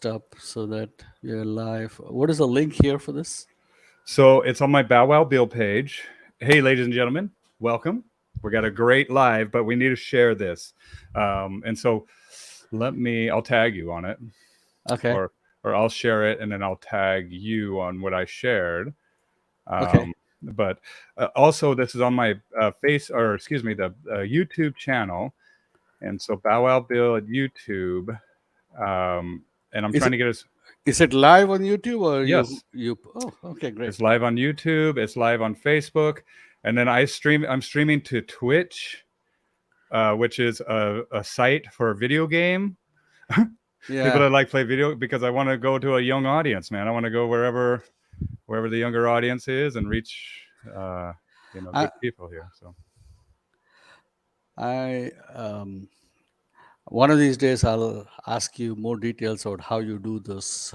up so that we are live. What is the link here for this? So it's on my Bow Wow Bill page. Hey, ladies and gentlemen, welcome. We got a great live, but we need to share this. And so I'll tag you on it, Okay. or I'll share it and then I'll tag you on what I shared. Okay. But also, this is on my the YouTube channel. And so Bow Wow Bill at YouTube. And I'm Is trying it to get us. is it live on YouTube or you Yes, you? Oh, okay, great. it's live on YouTube. It's live on Facebook, and then I'm streaming to Twitch, which is a site for a video game. People Yeah. that like play video because I want to go to a young audience, man. I want to go wherever the younger audience is and reach, uh, I good people here. So I one of these days I'll ask you more details about how you do this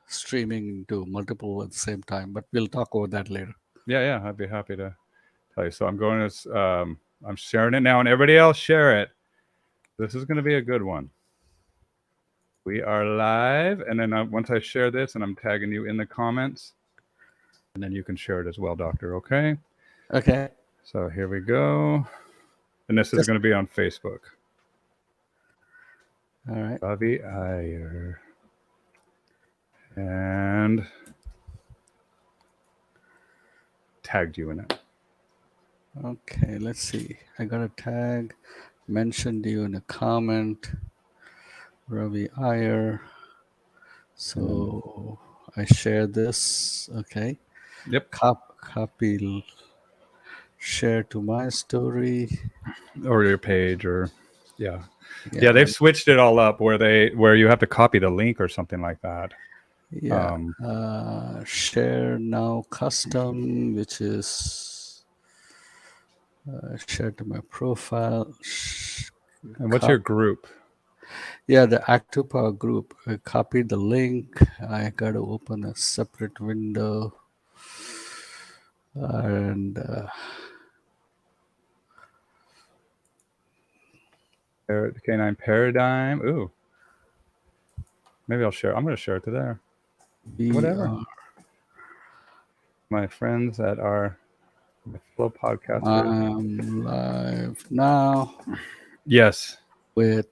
streaming to multiple at the same time, but we'll talk about that later. yeah, I'd be happy to tell you. So I'm sharing it now, and everybody else share it. This is going to be a good one. We are live, and then once I share this, and I'm tagging you in the comments, and then you can share it as well, Doctor. Okay. Okay. So here we go, and this is Just going to be on Facebook. all right. Ravi Iyer, and tagged you in it. Okay. Let's see. I got a tag. Mentioned you in a comment. Ravi Iyer. And So I share this. Okay. yep, Copy, share to my story. or your page, or yeah, Yeah. yeah. They've switched it all up where you have to copy the link or something like that. Yeah. Um, Share now custom, which is share to my profile. and what's your Cop- group? yeah, the Active Power group. I copied the link. I got to open a separate window. And Canine Paradigm. Ooh, maybe I'll share. I'm going to share it to there. we Whatever. are My friends that are Flow podcasters. live now Yes. with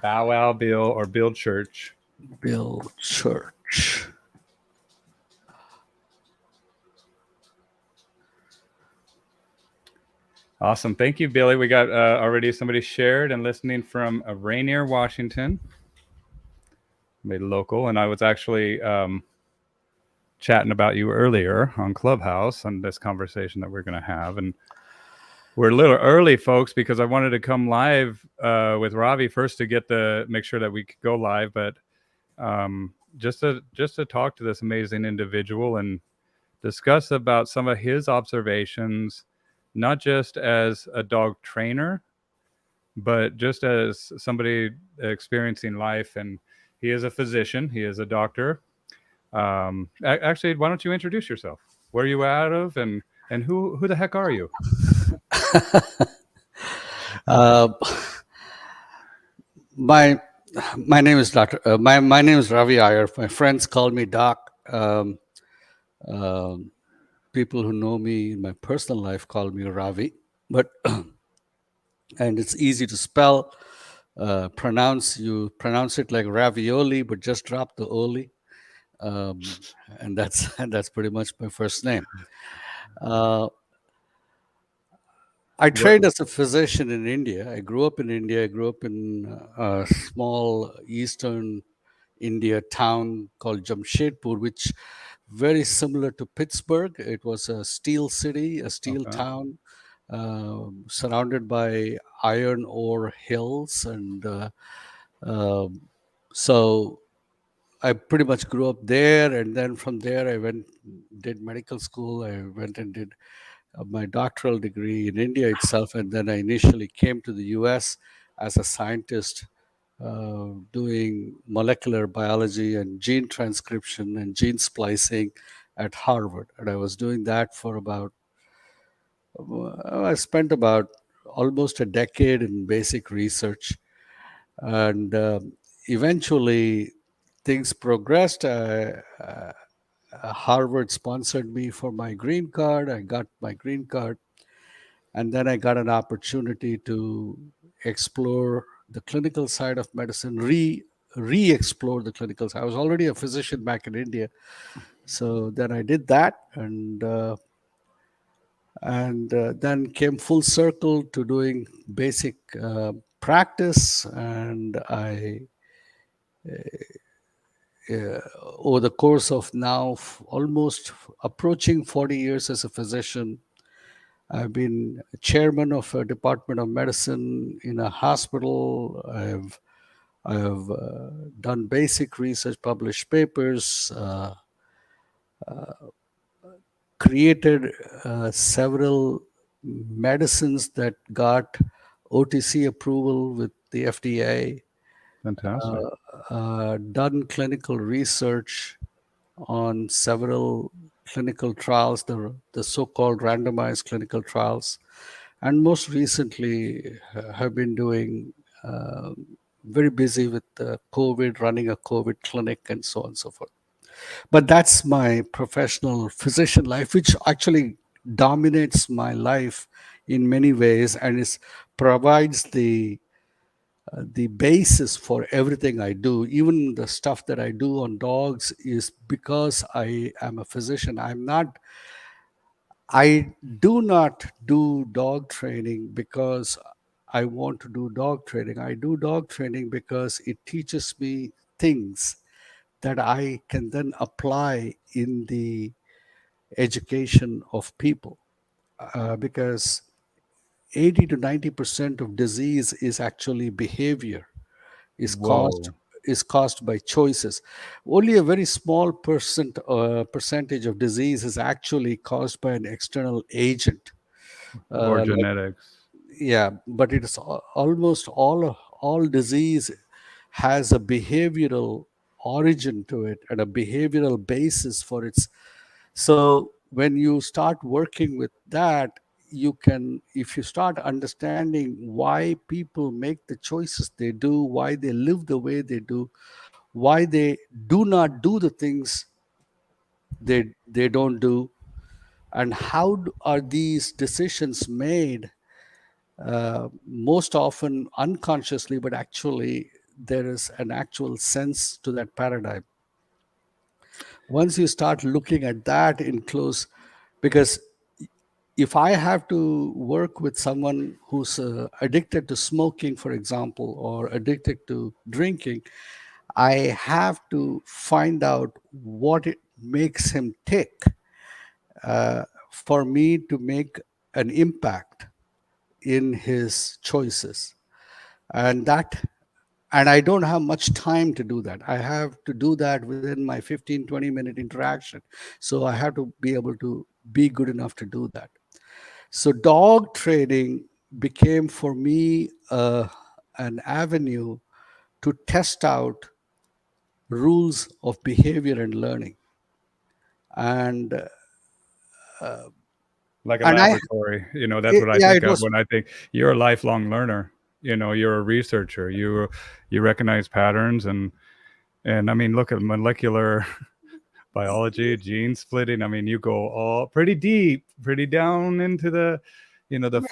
Bow Wow Bill or Bill Church. Bill Church. Awesome. Thank you, Billy. We got already somebody shared and listening from Rainier, Washington. Made local. And I was actually chatting about you earlier on Clubhouse on this conversation that we're going to have. And we're a little early, folks, because I wanted to come live with Ravi first to make sure that we could go live. But just to talk to this amazing individual and discuss about some of his observations, not just as a dog trainer, but just as somebody experiencing life. And he is a physician, he is a doctor. Actually, why don't you introduce yourself? Where are you out of, and who the heck are you? uh, my my name is Doctor. My name is Ravi Iyer. My friends call me Doc. Um, People who know me in my personal life call me Ravi, but and it's easy to spell. You pronounce it like ravioli, but just drop the oli, um, and that's and that's pretty much my first name. Uh, I What? trained as a physician in India. I grew up in India. I grew up in a small eastern India town called Jamshedpur, which very similar to Pittsburgh. It was a steel city, a steel Okay. town, surrounded by iron ore hills, and um so I pretty much grew up there. And then from there, I went did medical school. I went and did my doctoral degree in India itself, and then I initially came to the U.S. as a scientist doing molecular biology and gene transcription and gene splicing at Harvard. And I was doing that for I spent about almost a decade in basic research. And eventually, things progressed. Harvard sponsored me for my green card. I got my green card, and then I got an opportunity to explore the clinical side of medicine, re-explore the clinical side. I was already a physician back in India, so then I did that, and then came full circle to doing basic practice, and I uh, over the course of now almost approaching 40 years as a physician, I've been chairman of a department of medicine in a hospital. I have done basic research, published papers, created several medicines that got OTC approval with the FDA, Fantastic. done clinical research on several clinical trials, the so-called randomized clinical trials, and most recently have been doing very busy with COVID, running a COVID clinic, and so on and so forth. But that's my professional physician life, which actually dominates my life in many ways, and is provides the basis for everything I do. Even the stuff that I do on dogs is because I am a physician. I do not do dog training because I want to do dog training. I do dog training because it teaches me things that I can then apply in the education of people. Because 80 to 90% of disease is actually behavior, is caused Whoa. is caused by choices. Only a very small percentage of disease is actually caused by an external agent. Or Like, genetics. yeah, but it is almost all disease has a behavioral origin to it and a behavioral basis for its. So when you start working with that, you can, if you start understanding why people make the choices they do, why they live the way they do, why they do not do the things they don't do, and how are these decisions made, most often unconsciously, but actually there is an actual sense to that paradigm. Once you start looking at that in close, because if I have to work with someone who's addicted to smoking, for example, or addicted to drinking, I have to find out what it makes him tick, for me to make an impact in his choices. And that, and I don't have much time to do that. I have to do that within my 15-20 minute interaction. So I have to be able to be good enough to do that. So dog training became for me an avenue to test out rules of behavior and learning. And Like a and I laboratory. That's what I yeah, think it of was, when I think you're a lifelong learner. You're a researcher. You recognize patterns and I mean, look at molecular biology, gene splitting. I mean, you go all pretty deep, pretty down into the,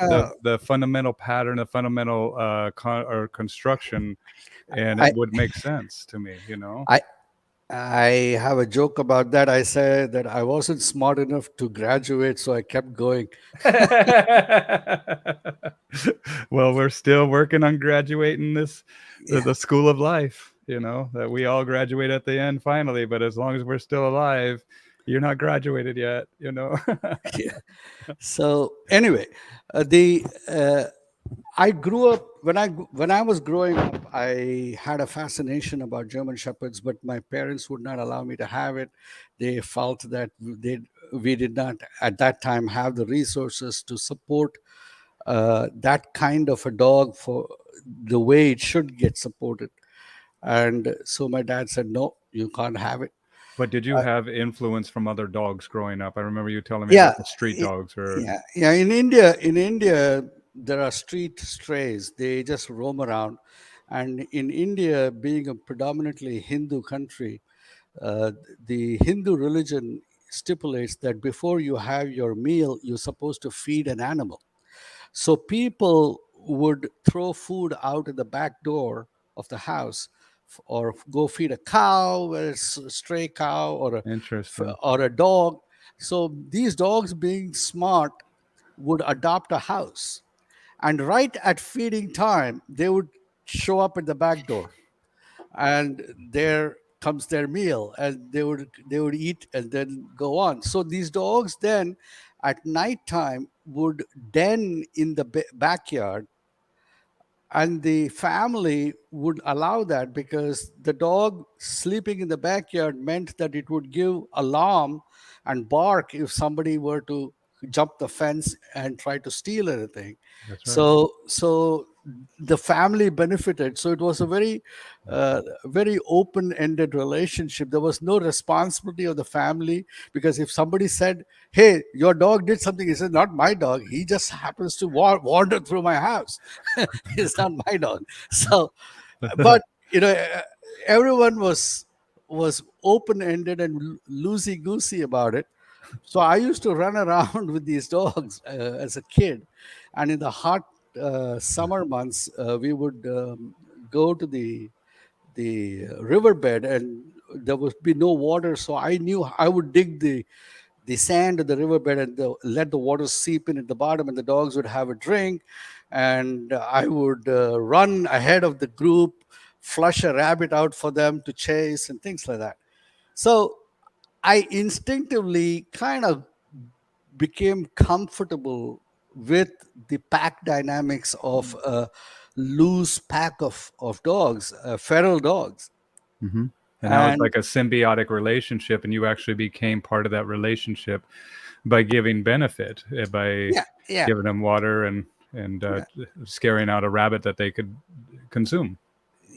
uh, the fundamental pattern, the fundamental or construction, and it I would make sense to me. I I have a joke about that. I say that I wasn't smart enough to graduate, so I kept going. Well, we're still working on graduating Yeah, the school of life. That we all graduate at the end finally, but as long as we're still alive, you're not graduated yet. yeah. So anyway, the I grew up when I was growing up. I had a fascination about German shepherds, but my parents would not allow me to have it. They felt that we did not at that time have the resources to support that kind of a dog for the way it should get supported. And so my dad said, "No, you can't have it." But did you have influence from other dogs growing up? I remember you telling me Yeah, about the street i- dogs or yeah. In India, there are street strays. They just roam around. And in India, being a predominantly Hindu country, uh, the Hindu religion stipulates that before you have your meal, you're supposed to feed an animal. So people would throw food out at the back door of the house, or go feed a cow, a stray cow, Interesting. or a dog. So these dogs, being smart, would adopt a house, and right at feeding time, they would show up at the back door, and there comes their meal, and they would eat and then go on. So these dogs then at night time would den in the backyard, and the family would allow that because the dog sleeping in the backyard meant that it would give alarm and bark if somebody were to jump the fence and try to steal anything. That's right. So the family benefited. So it was a very open ended relationship. There was no responsibility of the family, because if somebody said, hey, your dog did something, he said, not my dog, he just happens to wander through my house. It's not my dog. So, but you know, everyone was open ended and loosey goosey about it. So I used to run around with these dogs as a kid, and in the hot summer months, we would go to the riverbed, and there would be no water. So I knew I would dig the sand of the riverbed, and let the water seep in at the bottom, and the dogs would have a drink, and I would run ahead of the group, flush a rabbit out for them to chase, and things like that. So I instinctively kind of became comfortable with the pack dynamics of a loose pack of dogs, feral dogs. Hmm. And now it's And like a symbiotic relationship, and you actually became part of that relationship by giving benefit, by yeah, yeah, giving them water and yeah. scaring out a rabbit that they could consume.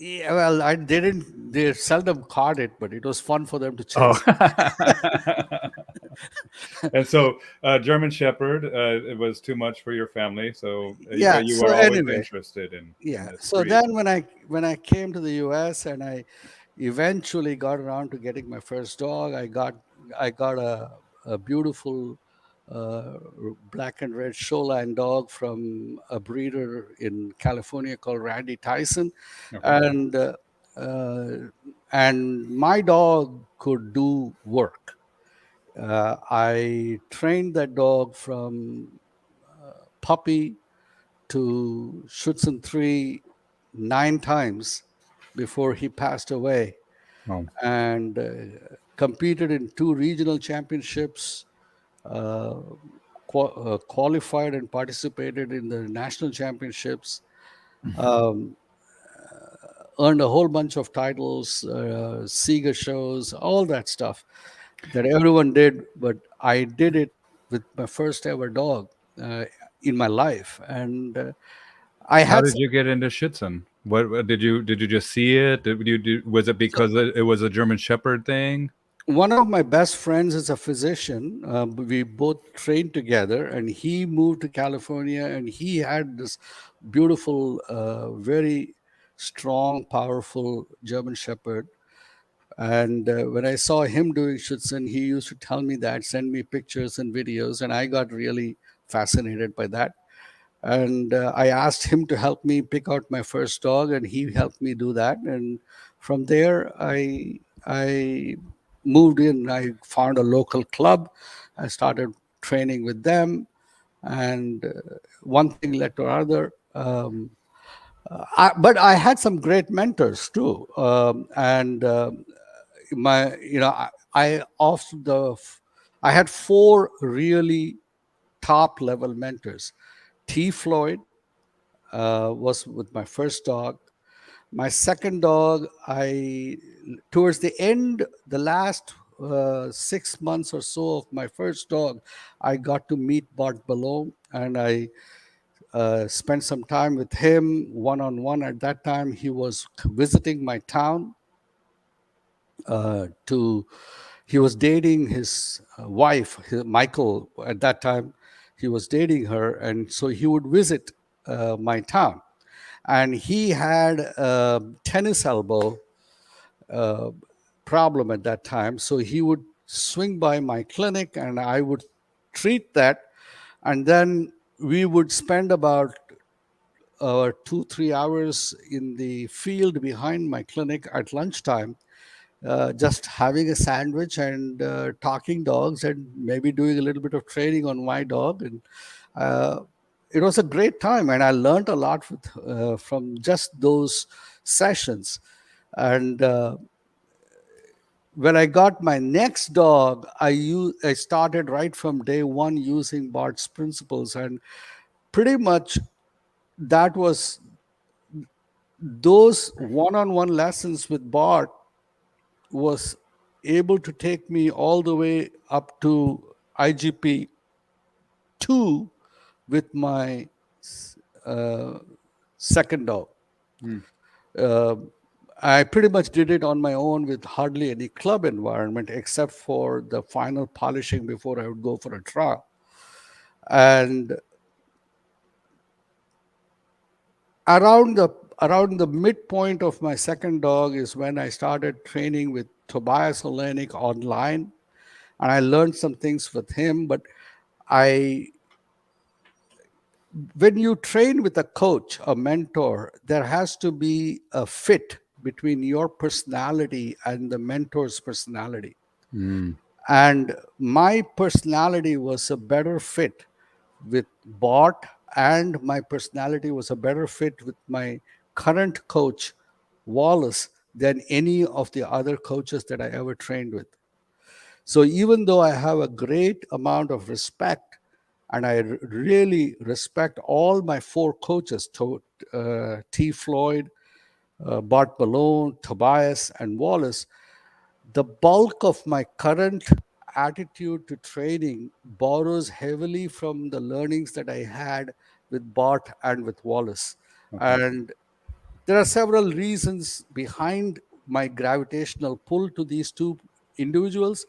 Yeah, well, they seldom caught it, but it was fun for them to Oh, chase. and so German Shepherd, it was too much for your family, so Yeah. but you So were always anyway, interested in yeah. this So breed. then when I came to the U.S. and I eventually got around to getting my first dog, I got a beautiful uh, black and red showline dog from a breeder in California called Randy Tyson, Okay. and uh, and my dog could do work. I trained that dog from puppy to Schutzen 3 9 times before he passed away, Oh, and competed in 2 regional championships, uh, qualified and participated in the national championships, um, earned a whole bunch of titles, Sega shows, all that stuff that everyone did, but I did it with my first ever dog in my life, and I how had did you get into Schitzen? What did you just see it? Was it so because it was a German Shepherd thing? one of my best friends is a physician. We both trained together, and he moved to California, and he had this beautiful, very strong, powerful German Shepherd. And when I saw him doing Schutzen, he used to tell me that, send me pictures and videos, and I got really fascinated by that. And I asked him to help me pick out my first dog, and he helped me do that. And from there, I moved in. I found a local club. I started training with them, and one thing led to another. But I had some great mentors too, and my you know I off the I had 4 really top level mentors. T. Floyd was with my first dog. My second dog, I towards the end, the last 6 months or so of my first dog, I got to meet Bart Ballone, and I spent some time with him one on one. At that time, he was visiting my town to. He was dating his wife, Michael. At that time, he was dating her, and so he would visit my town. and he had a tennis elbow uh, problem at that time. So he would swing by my clinic, and I would treat that, and then we would spend about 2 3 hours in the field behind my clinic at lunchtime, just having a sandwich and talking dogs and maybe doing a little bit of training on my dog. And uh, it was a great time, and I learned a lot from just those sessions. And when I got my next dog, I started right from day one using Bart's principles, and pretty much that was those one-on-one lessons with Bart was able to take me all the way up to IGP 2 with my uh, second dog. Mm. Uh, I pretty much did it on my own with hardly any club environment except for the final polishing before I would go for a trial. And around the around the midpoint of my second dog is when I started training with Tobias Olenek online, and I learned some things with him. But I when you train with a coach, a mentor, there has to be a fit between your personality and the mentor's personality. Mm. And my personality was a better fit with Bart, and my personality was a better fit with my current coach, Wallace, than any of the other coaches that I ever trained with. So even though I have a great amount of respect, and I really respect all my four coaches, T. Floyd, Bart Malone, Tobias, and Wallace, the bulk of my current attitude to training borrows heavily from the learnings that I had with Bart and with Wallace. Okay. And there are several reasons behind my gravitational pull to these two individuals,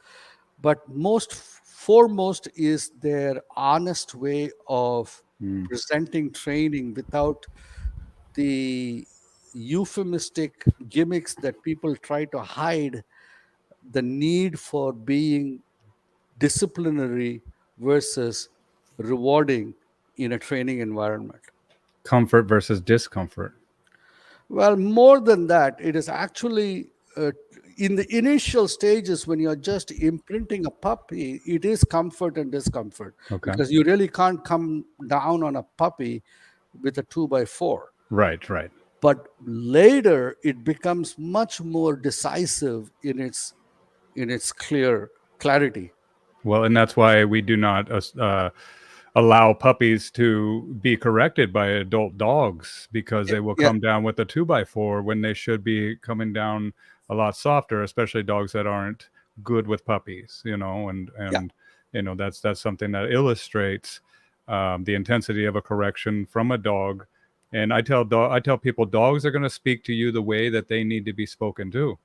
but most foremost is their honest way of Mm. presenting training without the euphemistic gimmicks that people try to hide the need for being disciplinary versus rewarding in a training environment. Comfort versus discomfort. Well, more than that, it is actually in the initial stages when you're just imprinting a puppy, it is comfort and discomfort Okay. because you really can't come down on a puppy with a 2x4. Right. Right. But later, it becomes much more decisive in its clarity. Well, and that's why we do not allow puppies to be corrected by adult dogs because they will Yeah, come down with a 2x4 when they should be coming down a lot softer, especially dogs that aren't good with puppies, and yeah. that's something that illustrates the intensity of a correction from a dog. And I tell people dogs are going to speak to you the way that they need to be spoken to,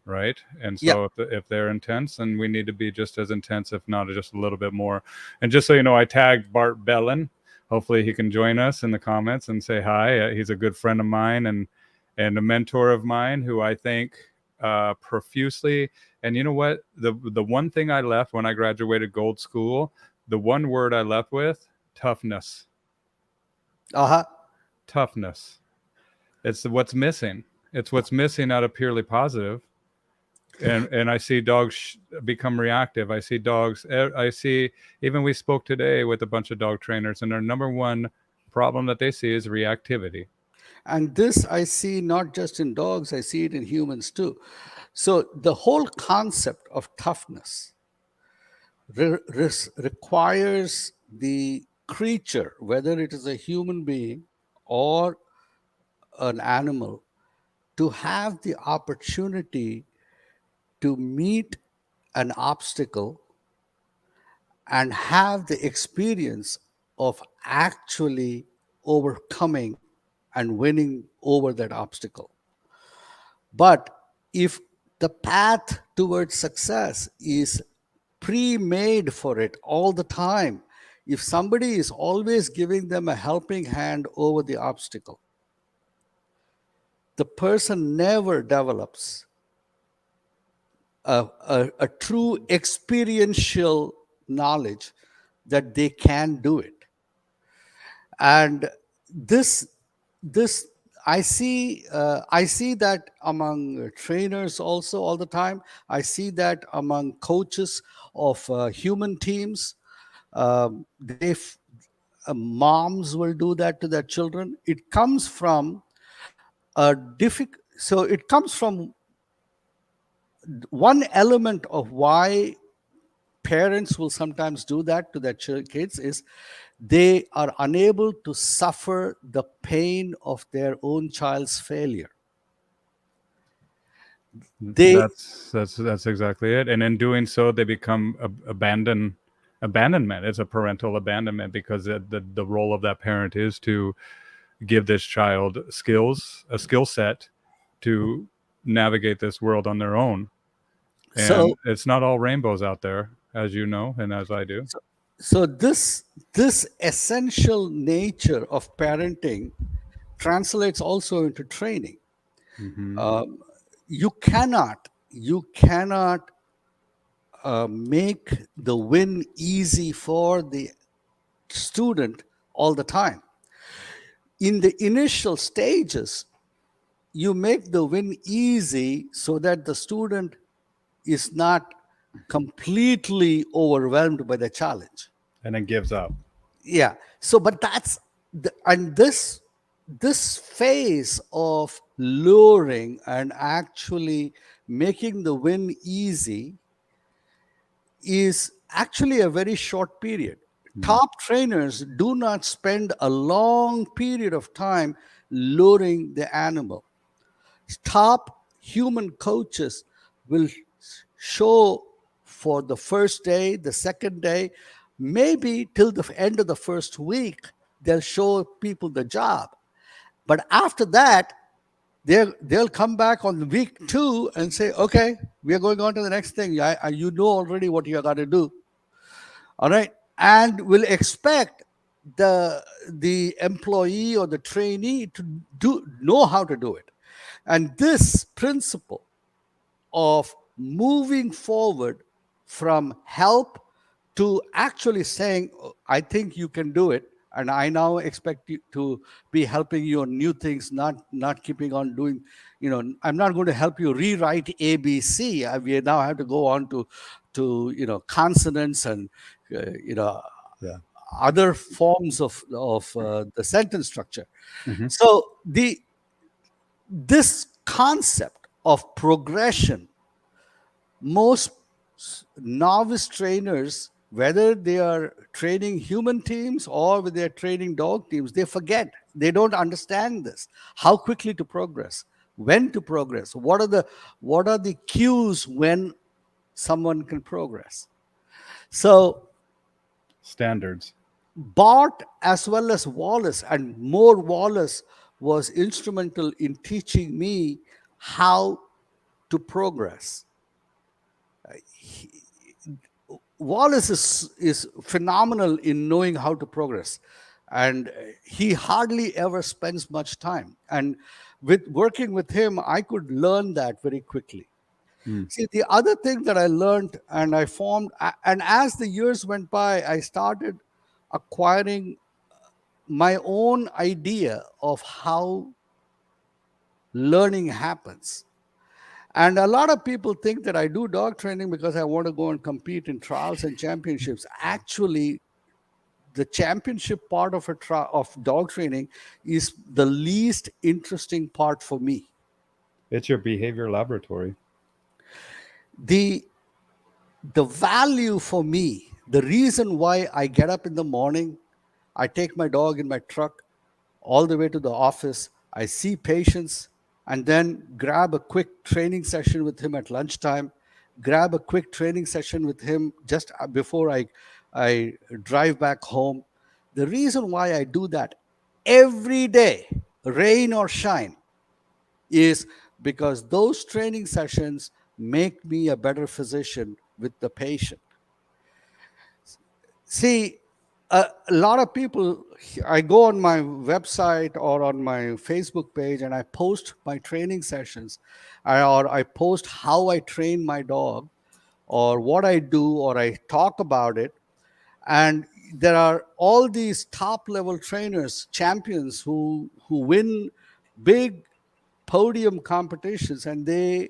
right? And Yeah. so if they're intense, then we need to be just as intense, if not just a little bit more. And just so you know, I tagged Bart Bellin. Hopefully, he can join us in the comments and say hi. He's a good friend of mine and a mentor of mine who I thank profusely. And you know what? The one thing I left when I graduated Gold School, the one word I left with, toughness. Uh-huh. Toughness. It's what's missing. It's what's missing out of purely positive. And I see dogs become reactive. I see dogs. I see, even we spoke today with a bunch of dog trainers, and their number one problem that they see is reactivity. And this I see not just in dogs, I see it in humans too. So the whole concept of toughness requires the creature, whether it is a human being or an animal, to have the opportunity to meet an obstacle and have the experience of actually overcoming and winning over that obstacle. But if the path towards success is pre made for it all the time, if somebody is always giving them a helping hand over the obstacle, the person never develops a true experiential knowledge that they can do it. And this this I see that among trainers also all the time. I see that among coaches of human teams. They Moms will do that to their children. It comes from a difficult. So it comes from one element of why parents will sometimes do that to their kids is they are unable to suffer the pain of their own child's failure. They That's exactly it. And in doing so, they become abandonment. It's a parental abandonment because the role of that parent is to give this child a skill set to navigate this world on their own. And so it's not all rainbows out there, as you know, and as I do. so, so this essential nature of parenting translates also into training. Hmm. Um, you cannot make the win easy for the student all the time. In the initial stages, you make the win easy so that the student is not completely overwhelmed by the challenge. And then gives up. Yeah. So, but that's and this phase of luring and actually making the win easy is actually a very short period. Mm. Top trainers do not spend a long period of time luring the animal. Top human coaches will show for the first day, the second day, maybe till the end of the first week, they'll show people the job. But after that, they'll come back on week two and say, okay, we are going on to the next thing. You know already what you got to do. All right. And will expect the employee or the trainee to know how to do it. And this principle of moving forward from help to actually saying, "Oh, I think you can do it, and I now expect you to be helping you on new things, not keeping on doing, I'm not going to help you rewrite ABC. We now have to go on to consonants and you know Yeah. other forms of the sentence structure." Hmm. So this concept of progression, most novice trainers, whether they are training human teams or whether they're training dog teams, they forget. They don't understand this. How quickly to progress, when to progress, what are the cues when someone can progress. So Standards. Bart as well as Wallace, and more Wallace, was instrumental in teaching me how to progress. Wallace is phenomenal in knowing how to progress, and he hardly ever spends much time. And with working with him, I could learn that very quickly. Mm. See, the other thing that I learned and I formed, and as the years went by, I started acquiring my own idea of how learning happens. And a lot of people think that I do dog training because I want to go and compete in trials and championships. Actually, the championship part of dog training is the least interesting part for me. It's your behavior laboratory. The the value for me, the reason why I get up in the morning, I take my dog in my truck all the way to the office, I see patients, and then grab a quick training session with him at lunchtime, grab a quick training session with him just before I drive back home. The reason why I do that every day, rain or shine, is because those training sessions make me a better physician with the patient. See, A lot of people, I go on my website or on my Facebook page and I post my training sessions, or I post how I train my dog or what I do, or I talk about it. And there are all these top level trainers, champions who win big podium competitions, and they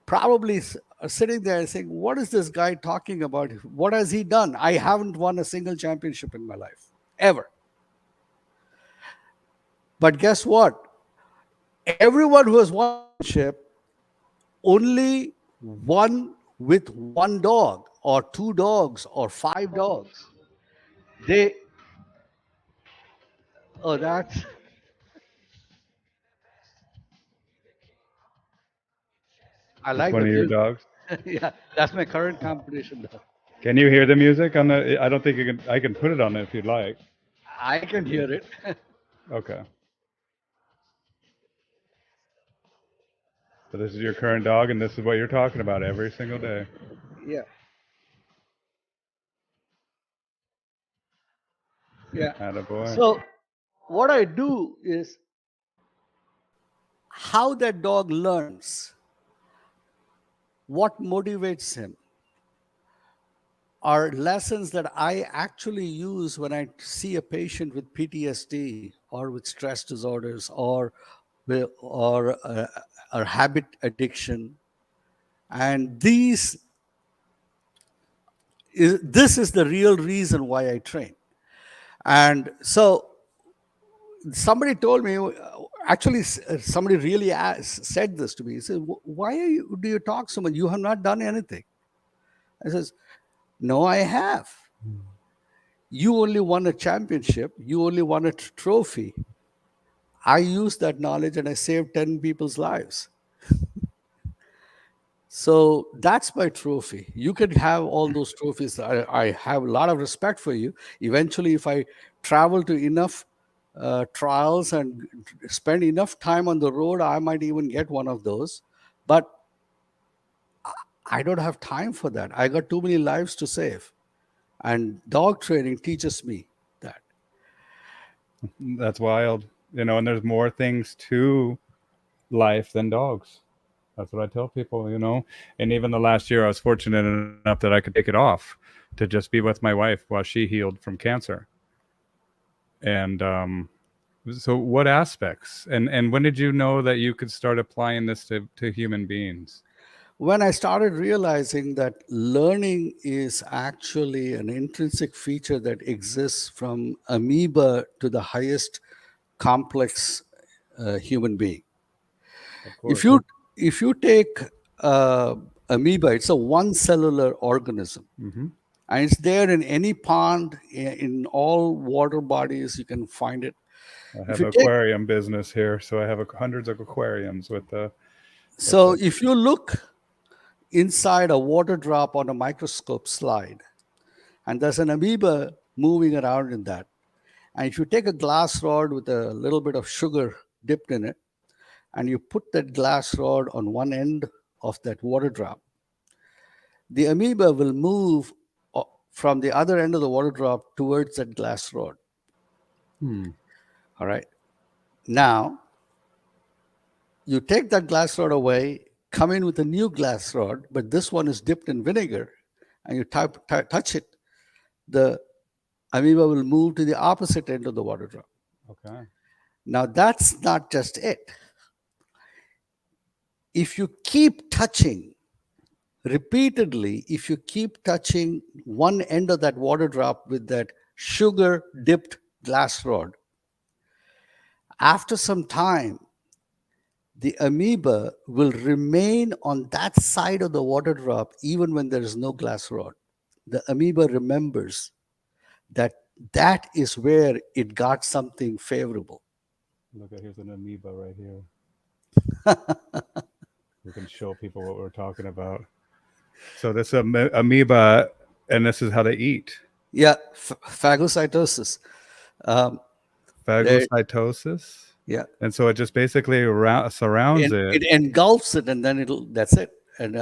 probably are sitting there and saying, what is this guy talking about? What has he done? I haven't won a single championship in my life, ever. But guess what? Everyone who has won a championship only won with one dog or two dogs or five dogs. They, oh, I That's like one the of your music. dogs. Yeah, that's my current competition dog. Can you hear the music on the? I don't think you can. I can put it on if you'd like. I can hear it. Okay. So this is your current dog, and this is what you're talking about every single day. Yeah, yeah. Attaboy. So what I do is how that dog learns, what motivates him, are lessons that I actually use when I see a patient with PTSD or with stress disorders or habit addiction. And this is the real reason why I train. And so somebody told me, actually, somebody really said this to me. He said, why do you talk so much? You have not done anything. I says, no, I have. You only won a championship. You only won a trophy. I used that knowledge and I saved 10 people's lives. So that's my trophy. You can have all those trophies. I have a lot of respect for you. Eventually, if I travel to enough trials and spend enough time on the road, I might even get one of those. But I don't have time for that. I got too many lives to save. And dog training teaches me that. That's wild. And there's more things to life than dogs. That's what I tell people. And even the last year, I was fortunate enough that I could take it off to just be with my wife while she healed from cancer. And so, what aspects? And when did you know that you could start applying this to human beings? When I started realizing that learning is actually an intrinsic feature that exists from amoeba to the highest complex human being. Of If course. you if you take amoeba, it's a one cellular organism, Hmm. and it's there in any pond, in all water bodies. You can find it. I If have you an take aquarium business here, so I have hundreds of aquariums with so the. if you look inside a water drop on a microscope slide, and there's an amoeba moving around in that. And if you take a glass rod with a little bit of sugar dipped in it, and you put that glass rod on one end of that water drop, the amoeba will move from the other end of the water drop towards that glass rod. Hmm. All right. Now, you take that glass rod away, come in with a new glass rod, but this one is dipped in vinegar, and you touch it, the amoeba will move to the opposite end of the water drop. Okay. Now, that's not just it. If you keep touching repeatedly, if you keep touching one end of that water drop with that sugar dipped glass rod, after some time, the amoeba will remain on that side of the water drop even when there is no glass rod. The amoeba remembers that that is where it got something favorable. Look, here's an amoeba right here. We can show people what we're talking about. So this amoeba, and this is how they eat. Yeah, phagocytosis. Um, they, Phagocytosis. yeah, And so it just basically surrounds and it. it engulfs it, and then that's it, and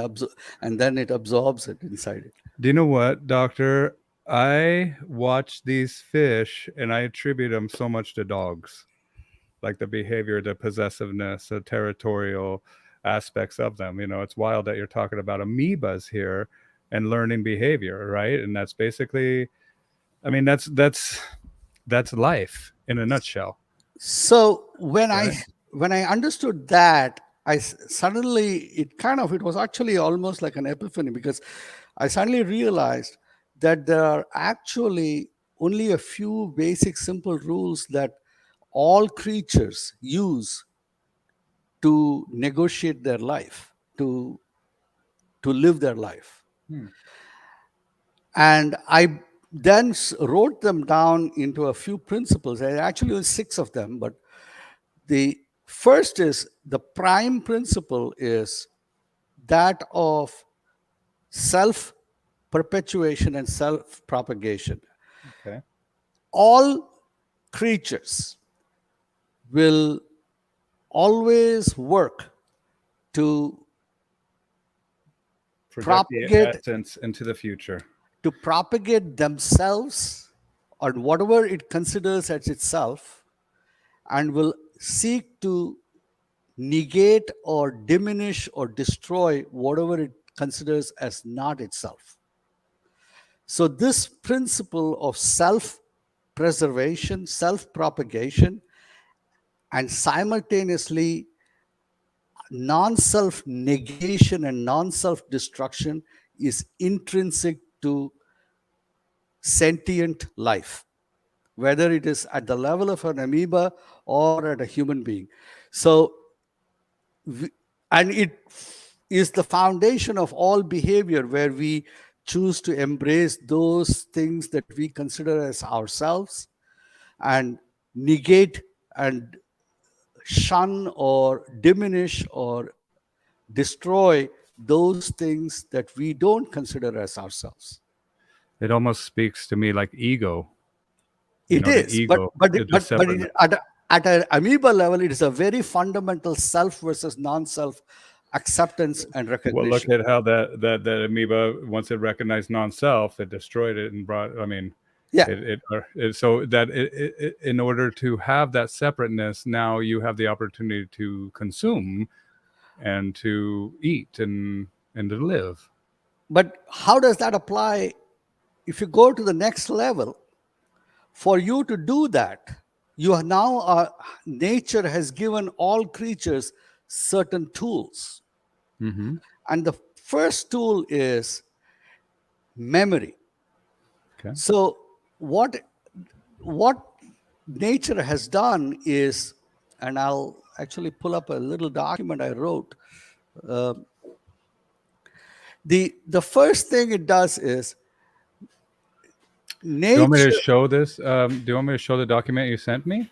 then it absorbs it inside it. Do you know what, doctor? I watch these fish and I attribute them so much to dogs, like the behavior, the possessiveness, the territorial aspects of them. You know, it's wild that you're talking about amoebas here and learning behavior, right? And that's basically, I mean, that's life in a nutshell, So when I right? understood that, suddenly it was actually almost like an epiphany, because I suddenly realized that there are actually only a few basic simple rules that all creatures use to negotiate their life, to live their life. Hmm. And I then wrote them down into a few principles. I actually was six of them, but the first is, the prime principle is that of self perpetuation and self propagation. Okay. All creatures will always work to Project the propagate essence into the future. themselves, or whatever it considers as itself, and will seek to negate or diminish or destroy whatever it considers as not itself. So, this principle of self preservation, self propagation, and simultaneously non self negation and non self destruction is intrinsic to sentient life, whether it is at the level of an amoeba or at a human being. So, and it is the foundation of all behavior, where we choose to embrace those things that we consider as ourselves, and negate and shun or diminish or destroy those things that we don't consider as ourselves. It almost speaks to me like ego, you It know, the is, but ego, but the but separateness. at an amoeba level, it is a very fundamental self versus non-self acceptance and Well, look recognition. at how that amoeba, once it recognized non-self, it destroyed it and brought. I mean, Yeah, it so that in order to have that separateness, now you have the opportunity to consume and to eat and to live. but how does that apply if you go to the next level? For you to do that, you are now nature has given all creatures certain tools, Mm-hmm. and the first tool is memory. Okay. So what nature has done is, and I'll actually pull up a little document I wrote. uh, the first thing it does is, Do you want me to nature. show this? Do you want me to show the document you sent me?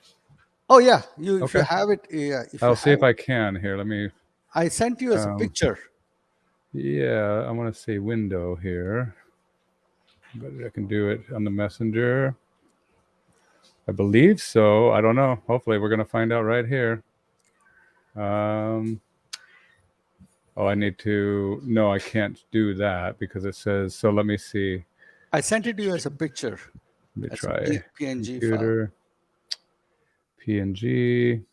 Oh yeah, you, if you Okay. have it, yeah, if you I'll see have if it. I can here. Let me. I sent you as a Um, picture. yeah, I want to say window here, but I can do it on the messenger. I believe so. I don't know. Hopefully, we're gonna find out right here. Um, oh, I need to. No, I can't do that because it says. So let me see. I sent it to you as a picture, Let me as a try PNG file. computer PNG.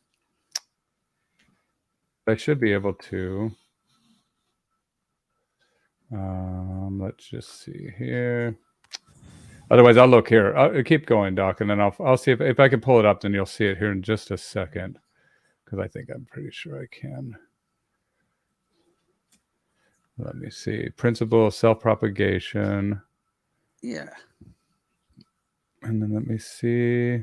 I should be able to. Let's just see here. Otherwise, I'll look here. I'll keep going, Doc, and then I'll see if I can pull it up. Then you'll see it here in just a second because I think I'm pretty sure I can. Let me see. Principle of self propagation, Yeah, and then let me see.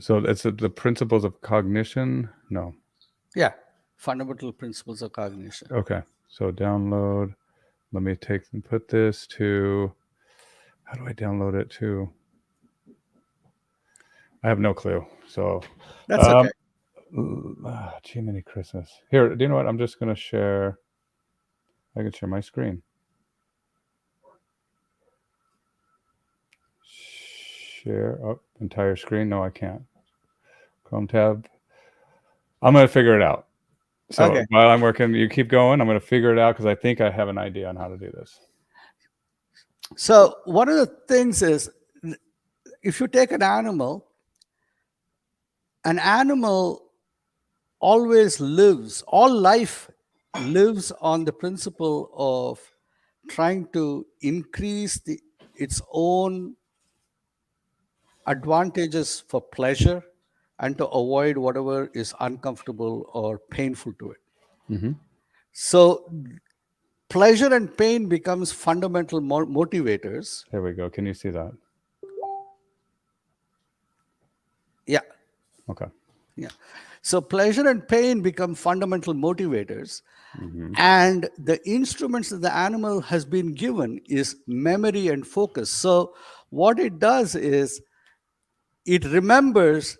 So it's the principles of cognition. No. yeah. Fundamental principles of cognition. Okay. So download. Let me take and put this to. How do I download it to? I have no clue. So, That's um, okay. gee, many Christmas. Here, do you know what? I'm just gonna share. I can share my screen. Share up entire screen. No, I can't. Chrome tab. I'm gonna figure it out. So Okay. while I'm working, you keep going. I'm going to figure it out because I think I have an idea on how to do this. So one of the things is, if you take an animal always lives, all life lives on the principle of trying to increase its own advantages for pleasure and to avoid whatever is uncomfortable or painful to it. Mm-hmm. So pleasure and pain becomes fundamental motivators. There we go. Can you see that? Yeah, Okay. yeah. So pleasure and pain become fundamental motivators, Mm-hmm. and the instruments that the animal has been given is memory and focus. So what it does is it remembers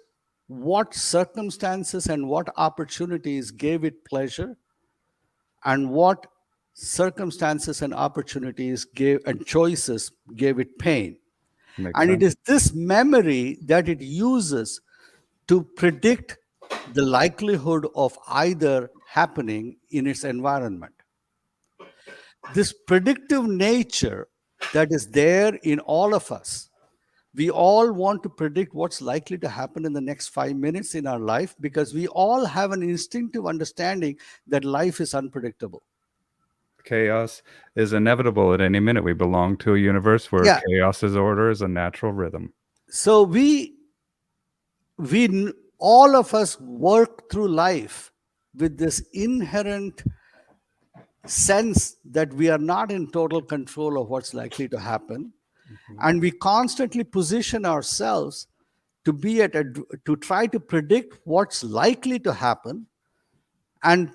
what circumstances and what opportunities gave it pleasure, and what circumstances and opportunities gave and choices gave it pain. Makes And it sense. is this memory that it uses to predict the likelihood of either happening in its environment. This predictive nature that is there in all of us, we all want to predict what's likely to happen in the next 5 minutes in our life, because we all have an instinctive understanding that life is unpredictable. Chaos is inevitable at any minute. We belong to a universe where Yeah. chaos is order is a natural rhythm. So all of us work through life with this inherent sense that we are not in total control of what's likely to happen, Mm-hmm. and we constantly position ourselves to be to try to predict what's likely to happen, and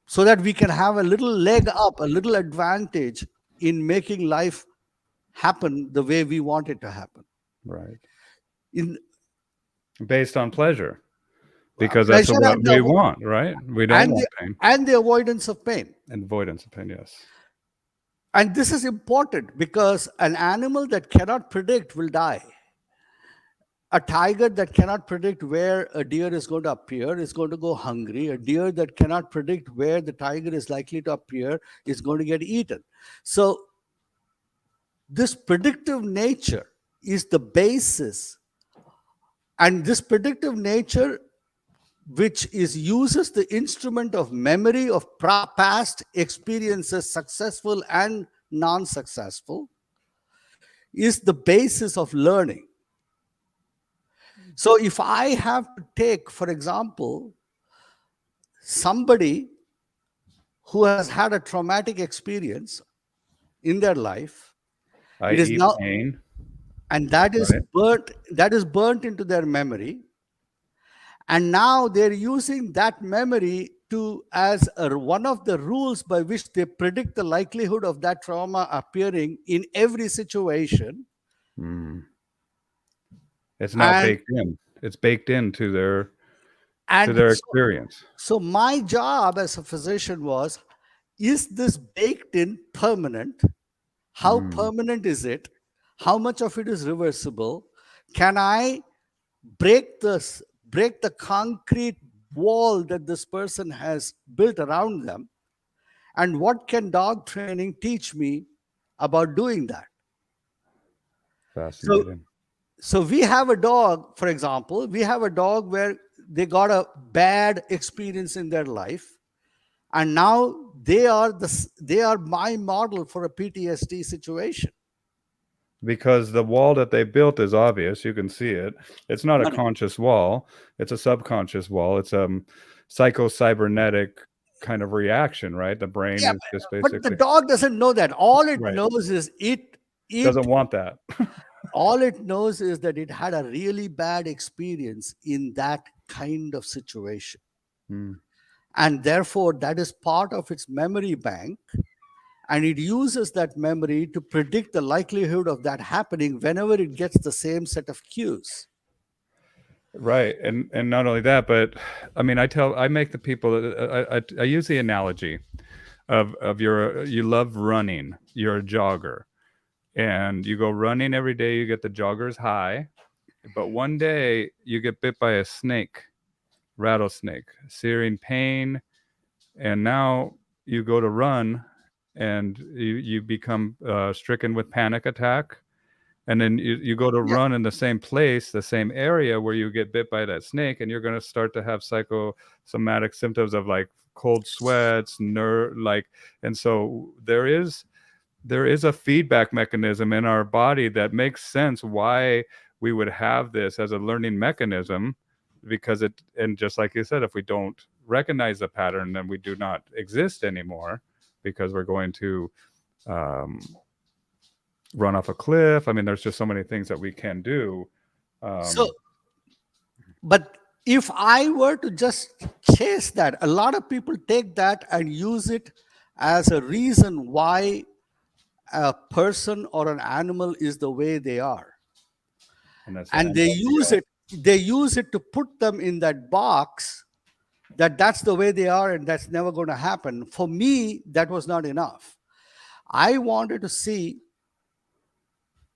so that we can have a little leg up, a little advantage in making life happen the way we want it to happen, Right. in Based on pleasure, because that's pleasure what we want, right? We don't and want the pain and the avoidance of pain. and avoidance of pain. Yes. And this is important because an animal that cannot predict will die. A tiger that cannot predict where a deer is going to appear is going to go hungry. A deer that cannot predict where the tiger is likely to appear is going to get eaten. So this predictive nature is the basis, and this predictive nature, which is uses the instrument of memory of past experiences, successful and non-successful, is the basis of learning. So if I have to take, for example, somebody who has had a traumatic experience in their life, it is I.e., now, pain. and Right. that is burnt into their memory, and now they're using that memory to as one of the rules by which they predict the likelihood of that trauma appearing in every situation. Mm. It's now and baked in. It's baked into and so, experience. so my job as a physician was, is this baked in permanent? How Mm. permanent is it? How much of it is reversible? Can I break this break the concrete wall that this person has built around them? And what can dog training teach me about doing that? So Fascinating. so we have a dog, for example, we have a dog where they got a bad experience in their life, and now they are my model for a PTSD situation. Because the wall that they built is obvious. You can see it. It's not a No, no. conscious wall. It's a subconscious wall. It's psycho-cybernetic kind of reaction, right? The brain Yeah, is just but the basically dog doesn't know that. All it right. knows is Doesn't it want that. all it knows is that it had a really bad experience in that kind of situation. Mm. And therefore, that is part of its memory bank. And it uses that memory to predict the likelihood of that happening whenever it gets the same set of cues. Right, and not only that, but I mean, I make the people. I use the analogy of you love running. You're a jogger, and you go running every day. You get the jogger's high, but one day you get bit by a snake, rattlesnake, searing pain, and now you go to run, and you become stricken with panic attack, and then you go to Yeah. run in the same place, the same area where you get bit by that snake, and you're going to start to have psychosomatic symptoms of like cold sweats, nerve, like, and so there is a feedback mechanism in our body that makes sense why we would have this as a learning mechanism, because it, and just like you said, if we don't recognize the pattern, then we do not exist anymore, because we're going to um, run off a cliff. I mean, there's just so many things that we can do. So, um, but if I were to just chase that, a lot of people take that and use it as a reason why a person or an animal is the way they are. and that's And they use it to put them in that box, that that's the way they are and that's never going to happen. For me, that was not enough. I wanted to see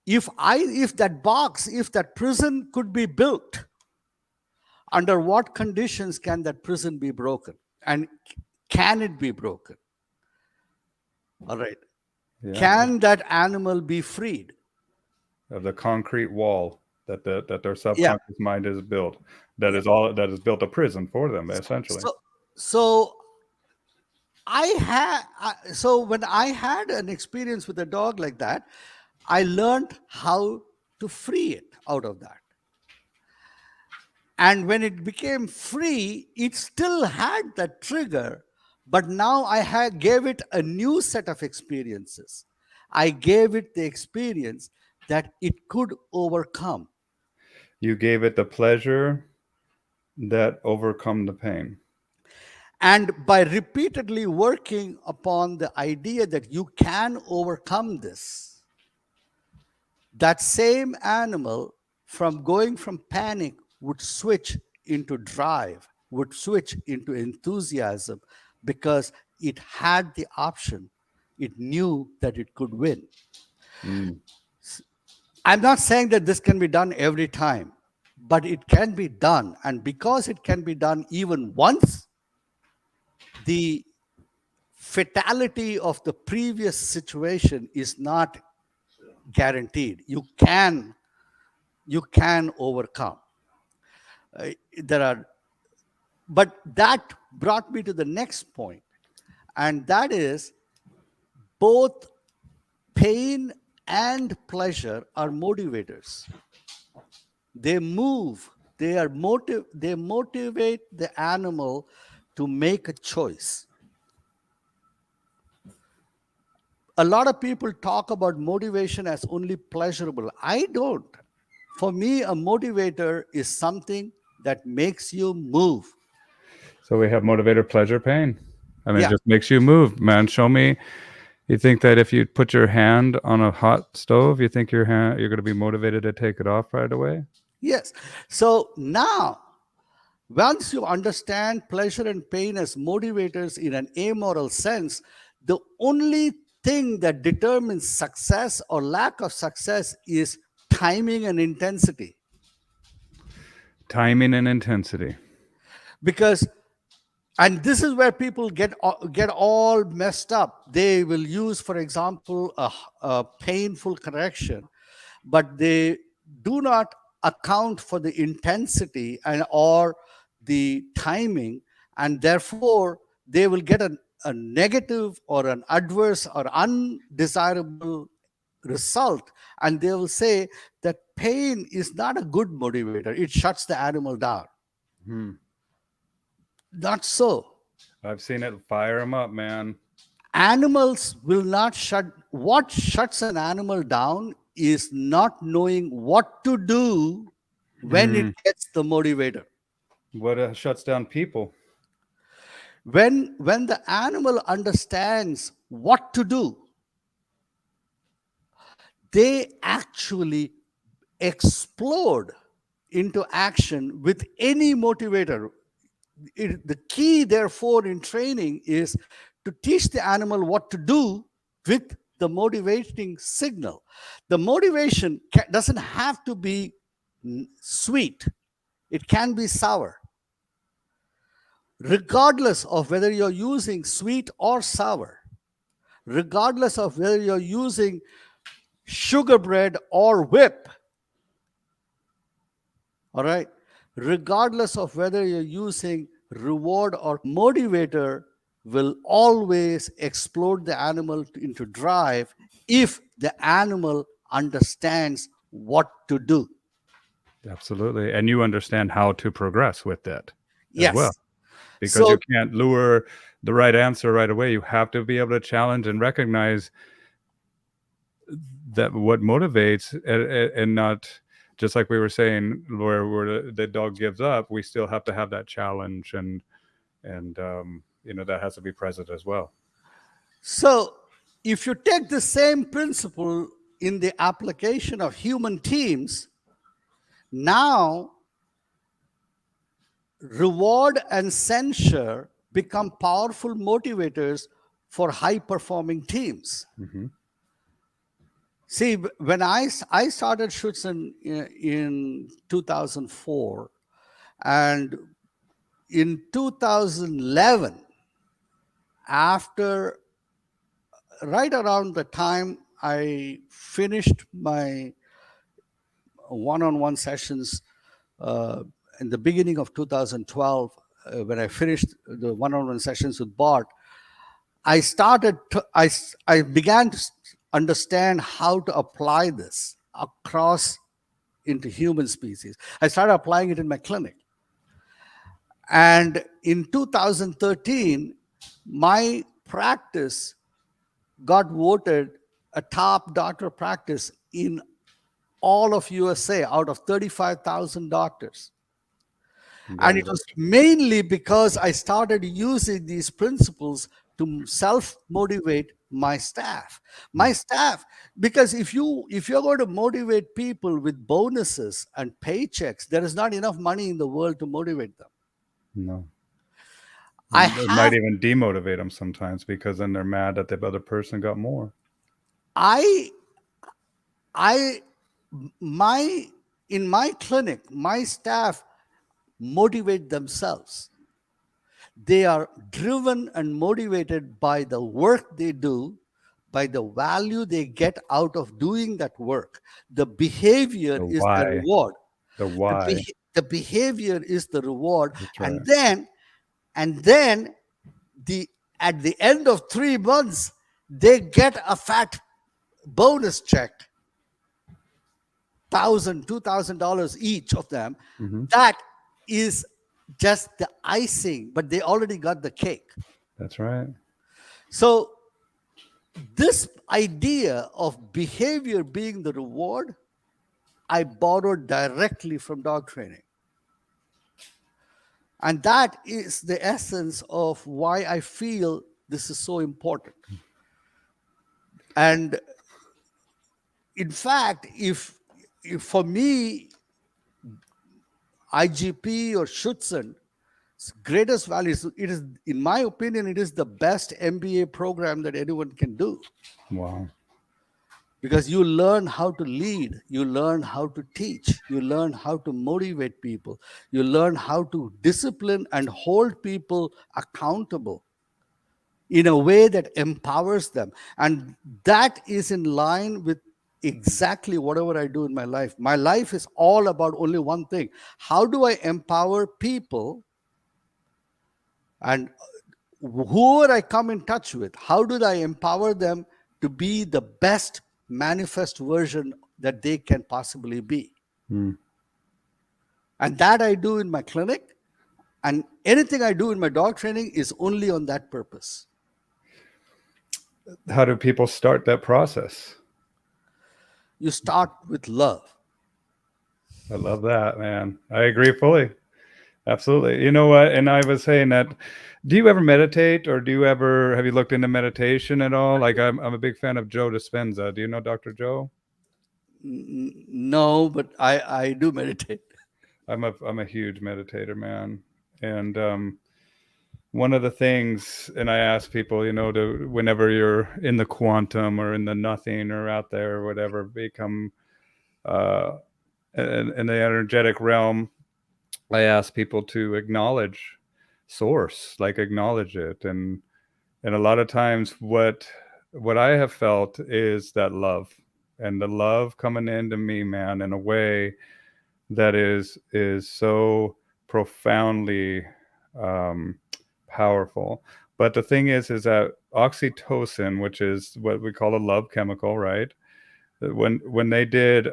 if that prison could be built, under what conditions can that prison be broken, and can it be broken? All right. yeah, Can that animal be freed? of the concrete wall that their Yeah. subconscious mind is built, Yeah. that is built a prison for them, essentially. So so so when I had an experience with a dog like that, I learned how to free it out of that. And when it became free, it still had that trigger, but now gave it a new set of experiences. I gave it the experience that it could overcome. You gave it the pleasure that overcome the pain. And by repeatedly working upon the idea that you can overcome this, that same animal, from going from panic, would switch into drive, would switch into enthusiasm, because it had the option. It knew that it could win. Mm. I'm not saying that this can be done every time, but it can be done. And because it can be done even once, the fatality of the previous situation is not guaranteed. You can overcome. There are, but that brought me to the next point, and that is, both pain and pleasure are motivators. They move. They motivate the animal to make a choice. A lot of people talk about motivation as only pleasurable. I don't. For me, a motivator is something that makes you move. So we have motivator, pleasure, pain. I mean, it Yeah. just makes you move, man. Show me. You think that if you put your hand on a hot stove, you think you're going to be motivated to take it off right away? Yes. So now, once you understand pleasure and pain as motivators in an amoral sense, the only thing that determines success or lack of success is timing and intensity. Timing and intensity. Because, and this is where people get all messed up. They will use, for example, a painful correction, but they do not account for the intensity and or the timing, and therefore they will get a negative or an adverse or undesirable result, and they will say that pain is not a good motivator, it shuts the animal down. Hmm. Not so. I've seen it fire them up, man. Animals will not shut. What shuts an animal down is not knowing what to do when it Mm. gets the motivator. What shuts down people? When the animal understands what to do, they actually explode into action with any motivator. The key, therefore, in training is to teach the animal what to do with the motivating signal. The motivation doesn't have to be sweet, it can be sour. regardless of whether you're using sweet or sour, regardless of whether you're using sugar bread or whip, all right, regardless of whether you're using reward or motivator, will always explode the animal into drive if the animal understands what to do. Absolutely. And you understand how to progress with it as well, Yes. because you So, can't lure the right answer right away. You have to be able to challenge and recognize that what motivates, and not just like we were saying, where the dog gives up, we still have to have that challenge, and that has to be present as well. so if you take the same principle in the application of human teams, now reward and censure become powerful motivators for high performing teams. Mm-hmm. See, when I started Schutzen in 2004, and in 2011, after right around the time I finished my one on one sessions uh, in the beginning of 2012, when I finished the one on one sessions with Bart, I began to understand how to apply this across into human species. I started applying it in my clinic. And in 2013, my practice got voted a top doctor practice in all of USA out of 35,000 doctors. And it was Congratulations. mainly because I started using these principles to self motivate my staff. My staff, because if you're going to motivate people with bonuses and paychecks, there is not enough money in the world to motivate them. No. I It might have even demotivate them sometimes, because then they're mad that the other person got more. I I my in my clinic, my staff motivate themselves. They are driven and motivated by the work they do, by the value they get out of doing that work. The behavior The is the why. reward. The The, why. the behavior is the reward. That's And right. then the at the end of 3 months, they get a fat bonus check, $1,000, $2,000 each of them. Mm-hmm. That is just the icing, but they already got the cake. That's right. So this idea of behavior being the reward, I borrowed directly from dog training. And that is the essence of why I feel this is so important. And in fact, if for me, IGP or Schutzen, greatest value is, it is, in my opinion, it is the best MBA program that anyone can do, Wow. because you learn how to lead, you learn how to teach, you learn how to motivate people, you learn how to discipline and hold people accountable in a way that empowers them. And that is in line with exactly whatever I do in my life. My life is all about only one thing: how do I empower people, and whoever I come in touch with, how do I empower them to be the best manifest version that they can possibly be? Mm. And that I do in my clinic, and anything I do in my dog training is only on that purpose. How do people start that process? You start with love. I love that, man. I agree fully. Absolutely. You know what? And I was saying that, do you ever meditate, or have you looked into meditation at all? Like, I'm a big fan of Joe Dispenza. Do you know Dr. Joe? No, but I do meditate. I'm a huge meditator, man. And one of the things, and I ask people, to, whenever you're in the quantum or in the nothing or out there or whatever, become uh, in the energetic realm, I ask people to acknowledge source, like acknowledge it. And a lot of times what I have felt is that love, and the love coming into me, man, in a way that is so profoundly um, powerful. But the thing is that oxytocin, which is what we call a love chemical, right? When they did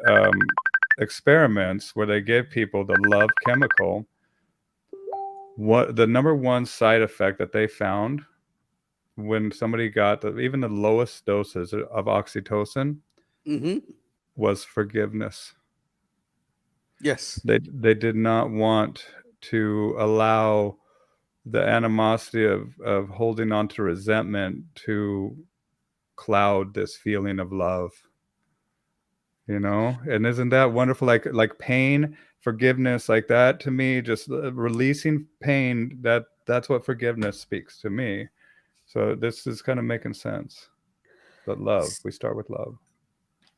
experiments where they gave people the love chemical, what the number one side effect that they found when somebody got even the lowest doses of oxytocin Hmm. was forgiveness. Yes. They did not want to allow the animosity of holding on to resentment to cloud this feeling of love, you know. And isn't that wonderful? Like pain, forgiveness, like that, to me, just releasing pain, that's what forgiveness speaks to me. So this is kind of making sense. But love, we start with love.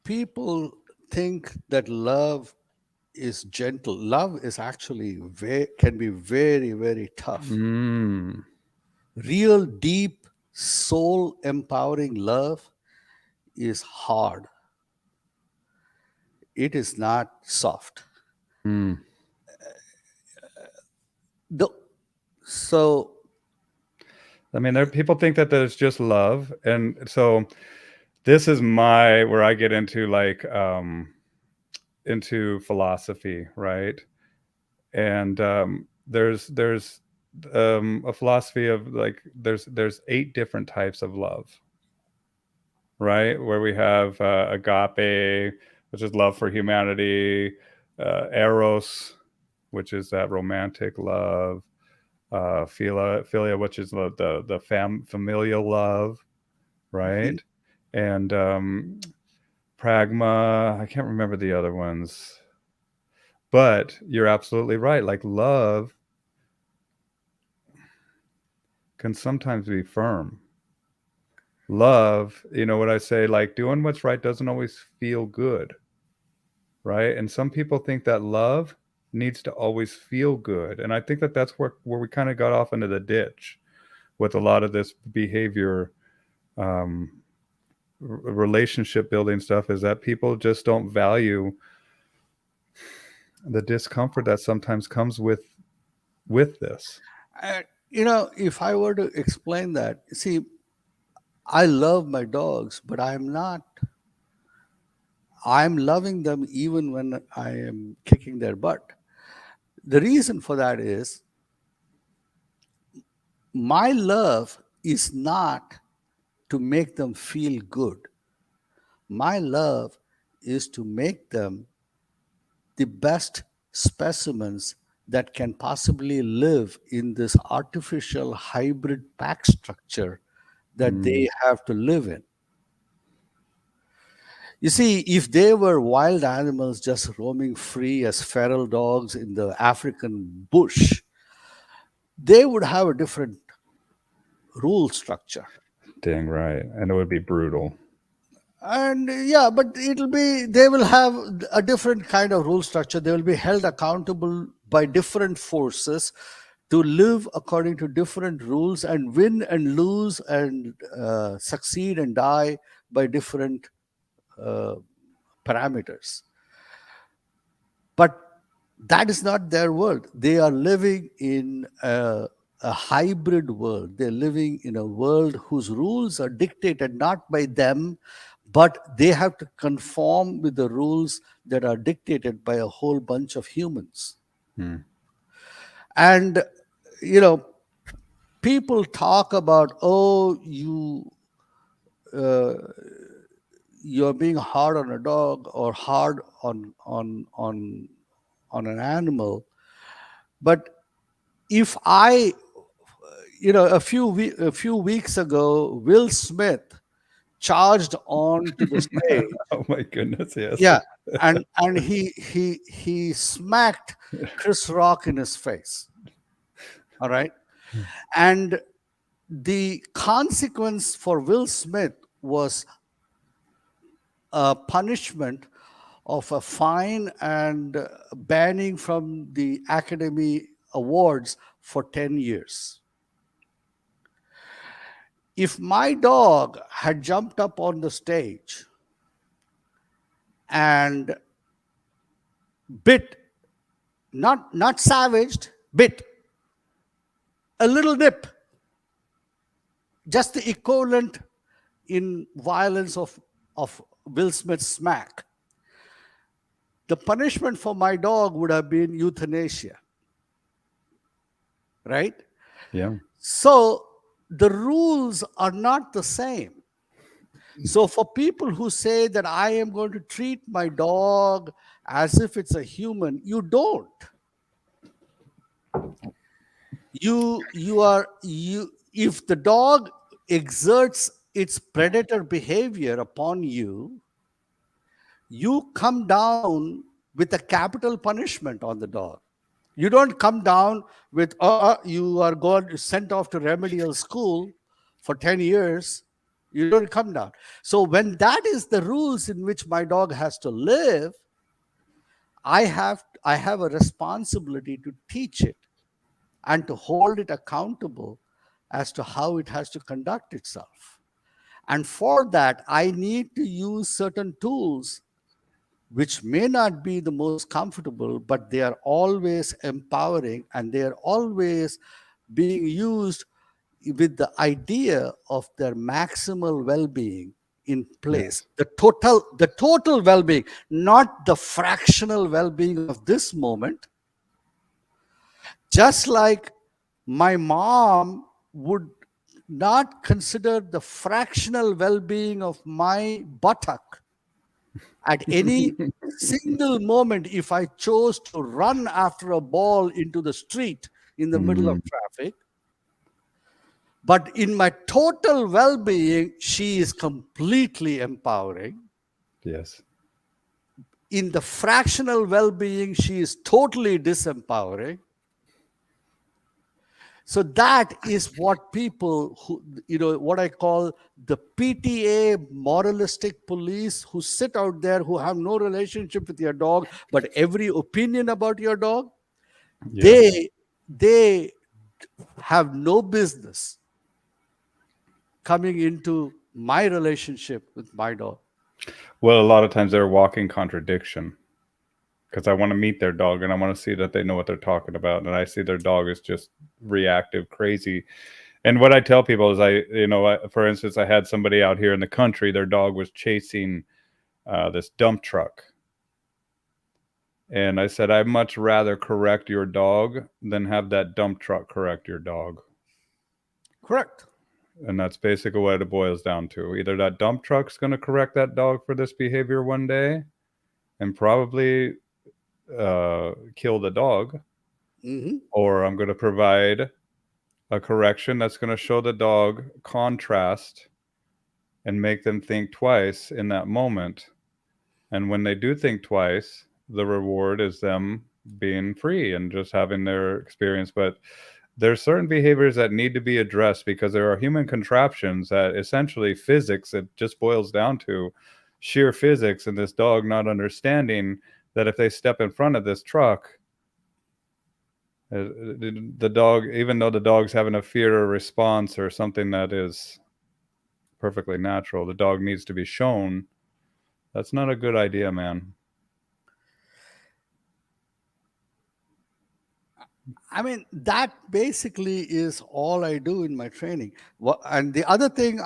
People think that love is gentle. Love is actually can be very, very tough. Mm. Real deep soul empowering love is hard. It is not soft. Mm. The, so I mean, there people think that there's just love, and so this is my where I get into like into philosophy, right? And there's a philosophy of like there's 8 different types of love, right? Where we have agape, which is love for humanity, eros, which is that romantic love, philia, which is the familial love, mhm. right? And pragma, I can't remember the other ones, but you're absolutely right. Like love can sometimes be firm. Love, you know what I say, like doing what's right doesn't always feel good, right? And some people think that love needs to always feel good. And I think that that's where we kind of got off into the ditch with a lot of this behavior, um, relationship building stuff, is that people just don't value the discomfort that sometimes comes with this. Uh, if I were to explain that, see, I love my dogs, but I'm loving them even when I am kicking their butt. The reason for that is my love is not to make them feel good. My love is to make them the best specimens that can possibly live in this artificial hybrid pack structure that Mm, they have to live in. You see, if they were wild animals just roaming free as feral dogs in the African bush, they would have a different rule structure. dang right. And it would be brutal. And yeah, but they will have a different kind of rule structure. They will be held accountable by different forces to live according to different rules and win and lose and succeed and die by different uh, parameters. But that is not their world. They are living in a hybrid world. They're living in a world whose rules are dictated not by them, but they have to conform with the rules that are dictated by a whole bunch of humans. Mm. And, you know, people talk about, oh, uh, you're being hard on a dog or hard on an animal. But if I, a few weeks ago, Will Smith charged on to the stage. Oh my goodness, yes. Yeah, and he smacked Chris Rock in his face. All right, and the consequence for Will Smith was a punishment of a fine and banning from the Academy Awards for 10 years. If my dog had jumped up on the stage and bit, not savaged, bit, a little nip, just the equivalent in violence of Will Smith's smack, the punishment for my dog would have been euthanasia, right? Yeah. So the rules are not the same. So for people who say that I am going to treat my dog as if it's a human, you don't. You if the dog exerts its predator behavior upon you, you come down with a capital punishment on the dog. You don't come down with, you are going sent off to remedial school for 10 years. You don't come down. So when that is the rules in which my dog has to live, I have a responsibility to teach it and to hold it accountable as to how it has to conduct itself. And for that, I need to use certain tools which may not be the most comfortable, but they are always empowering and they are always being used with the idea of their maximal well-being in place. Yes. The total well-being, not the fractional well-being of this moment. Just like my mom would not consider the fractional well-being of my buttock at any single moment if I chose to run after a ball into the street in the middle of Mhm. traffic. But in my total well being, she is completely empowering. Yes. In the fractional well being, she is totally disempowering. So that is what people who, what I call the PTA moralistic police who sit out there who have no relationship with your dog, but every opinion about your dog, Yes. they have no business coming into my relationship with my dog. Well, a lot of times they're a walking contradiction because I want to meet their dog and I want to see that they know what they're talking about. And I see their dog is just reactive, crazy. And what I tell people is, for instance, I had somebody out here in the country, their dog was chasing this dump truck. And I said, I'd much rather correct your dog than have that dump truck correct your dog. Correct. And that's basically what it boils down to. Either that dump truck's going to correct that dog for this behavior one day and probably kill the dog, Hmm. or I'm going to provide a correction that's going to show the dog contrast and make them think twice in that moment. And when they do think twice, the reward is them being free and just having their experience. But there's certain behaviors that need to be addressed because there are human contraptions that essentially physics, it just boils down to sheer physics and this dog not understanding that if they step in front of this truck, the dog, even though the dog's having a fear or response or something that is perfectly natural, the dog needs to be shown that's not a good idea, man. I mean, that basically is all I do in my training. And the other thing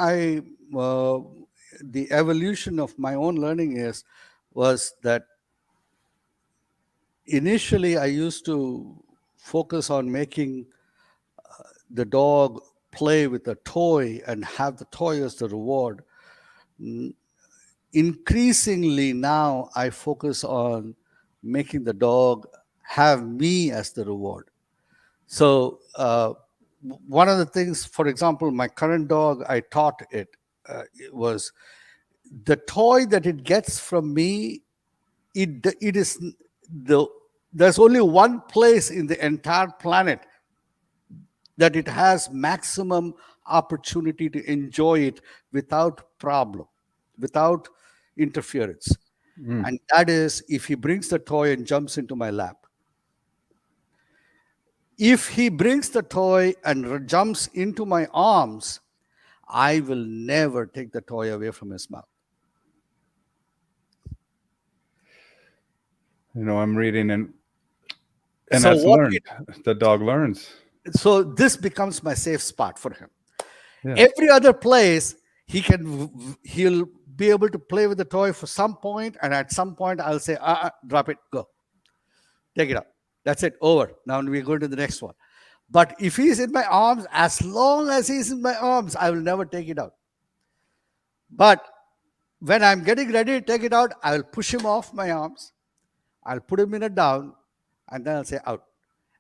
the evolution of my own learning was that initially I used to focus on making the dog play with a toy and have the toy as the reward. Increasingly now I focus on making the dog have me as the reward. So one of the things, for example, my current dog, I taught it was the toy that it gets from me. It is the there's only one place in the entire planet that it has maximum opportunity to enjoy it without problem, without interference. Mm. And that is if he brings the toy and jumps into my lap. If he brings the toy and jumps into my arms, I will never take the toy away from his mouth. I'm reading, and So that's what learned. The dog learns. so this becomes my safe spot for him. Yeah. Every other place he'll be able to play with the toy for some point, and at some point I'll say, drop it, go, take it out. That's it, over. Now we're going to the next one. But if he's in my arms, as long as he's in my arms, I will never take it out. But when I'm getting ready to take it out, I will push him off my arms. I'll put him in a down, and then I'll say out.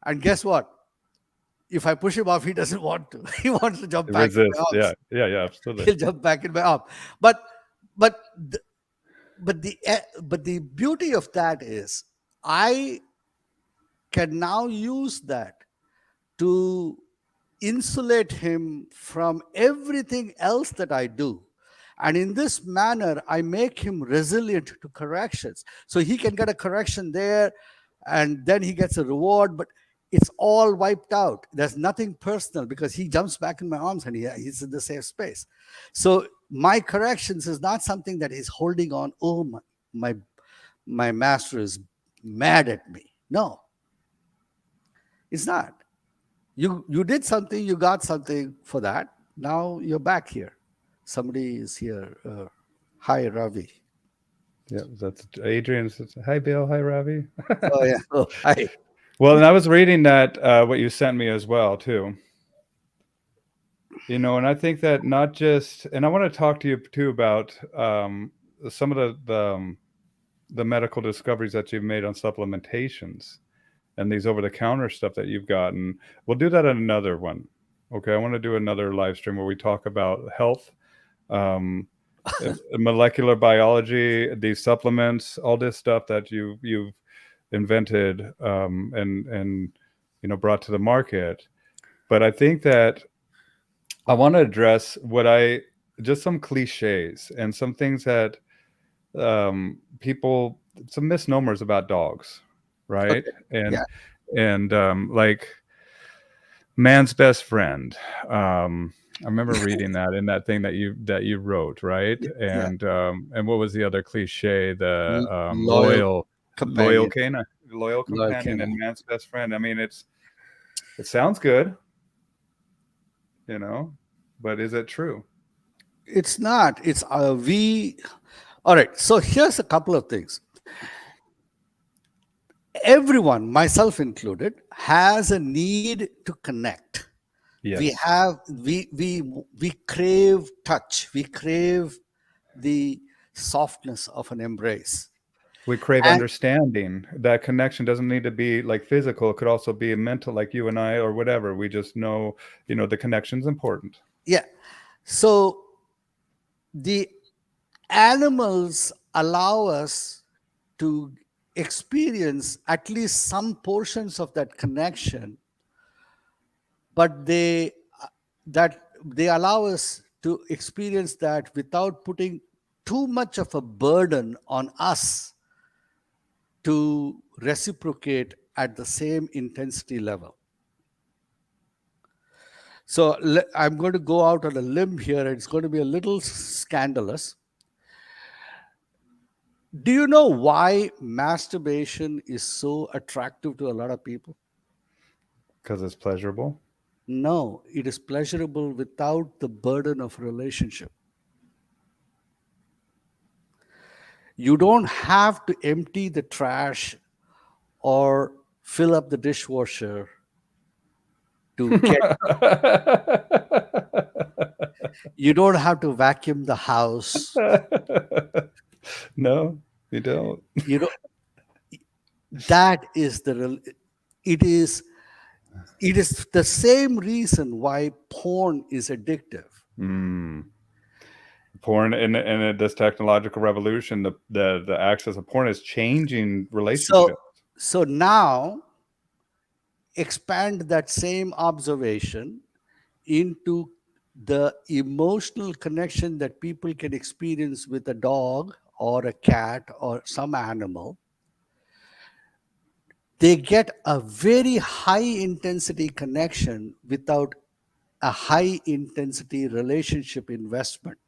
And guess what? If I push him off, he doesn't want to. He wants to jump back in my Resist. Yeah. arms. Yeah. Yeah. Absolutely. He'll jump back in my arm. But but the, but the beauty of that is I can now use that to insulate him from everything else that I do. And in this manner, I make him resilient to corrections. So he can get a correction there and then he gets a reward, but it's all wiped out. There's nothing personal because he jumps back in my arms and he's in the safe space. So my corrections is not something that he's holding on. Oh, my, my master is mad at me. No, it's not. You did something, you got something for that. Now you're back here. Somebody is here. Hi, Ravi. Yeah. That's Adrian says, "Hi, Bill. Hi, Ravi." Oh yeah. Oh, hi. Well, and I was reading that what you sent me as well too. And I think that not just, and I want to talk to you too about some of the medical discoveries that you've made on supplementations and these over-the-counter stuff that you've gotten. We'll do that in another one. Okay, I want to do another live stream where we talk about health, um, molecular biology, these supplements, all this stuff that you've invented and brought to the market. But I think that I want to address just some cliches and some things that people, some misnomers about dogs, right? Okay. And Yeah. like man's best friend. I remember reading that in that thing that you wrote, right? Yeah. And what was the other cliche? The Loyal loyal companion. canine, loyal Loyal companion, and canine. man's best friend. I mean, it sounds good, you know, but is it true? It's not. It's we. All right. So here's a couple of things. Everyone, myself included, has a need to connect. We Yes. have we crave touch. We crave the softness of an embrace. We crave And understanding. That connection doesn't need to be like physical. It could also be mental, like you and I, or whatever. We just know, the connection's important. yeah, so the animals allow us to experience at least some portions of that connection, but they allow us to experience that without putting too much of a burden on us to reciprocate at the same intensity level. So I'm going to go out on a limb here. It's going to be a little scandalous. Do you know why masturbation is so attractive to a lot of people? Because it's pleasurable. No, it is pleasurable without the burden of relationship. You don't have to empty the trash or fill up the dishwasher to get, you don't have to vacuum the house. No, you don't. You know, that is it is it is the same reason why porn is addictive. Mm. Porn and this technological revolution, the access of porn is changing So relationships. so now expand that same observation into the emotional connection that people can experience with a dog or a cat or some animal. they get a very high intensity connection without a high intensity relationship investment.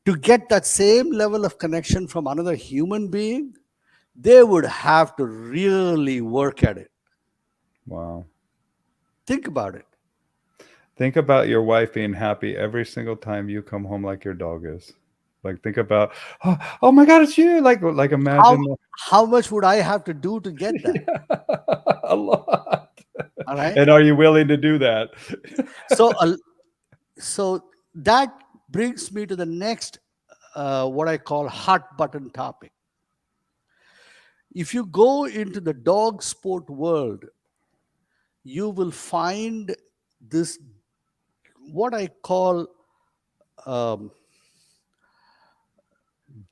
To get that same level of connection from another human being, they would have to really work at it. Wow. Think about it. Think about your wife being happy every single time you come home like your dog is. Like think about, oh, oh my God, it's you. Like How, imagine how much would I have to do to get that? yeah, a lot. All right. And are you willing to do that? So, so that brings me to the next, what I call hot button topic. If you go into the dog sport world, you will find this, what I call, um,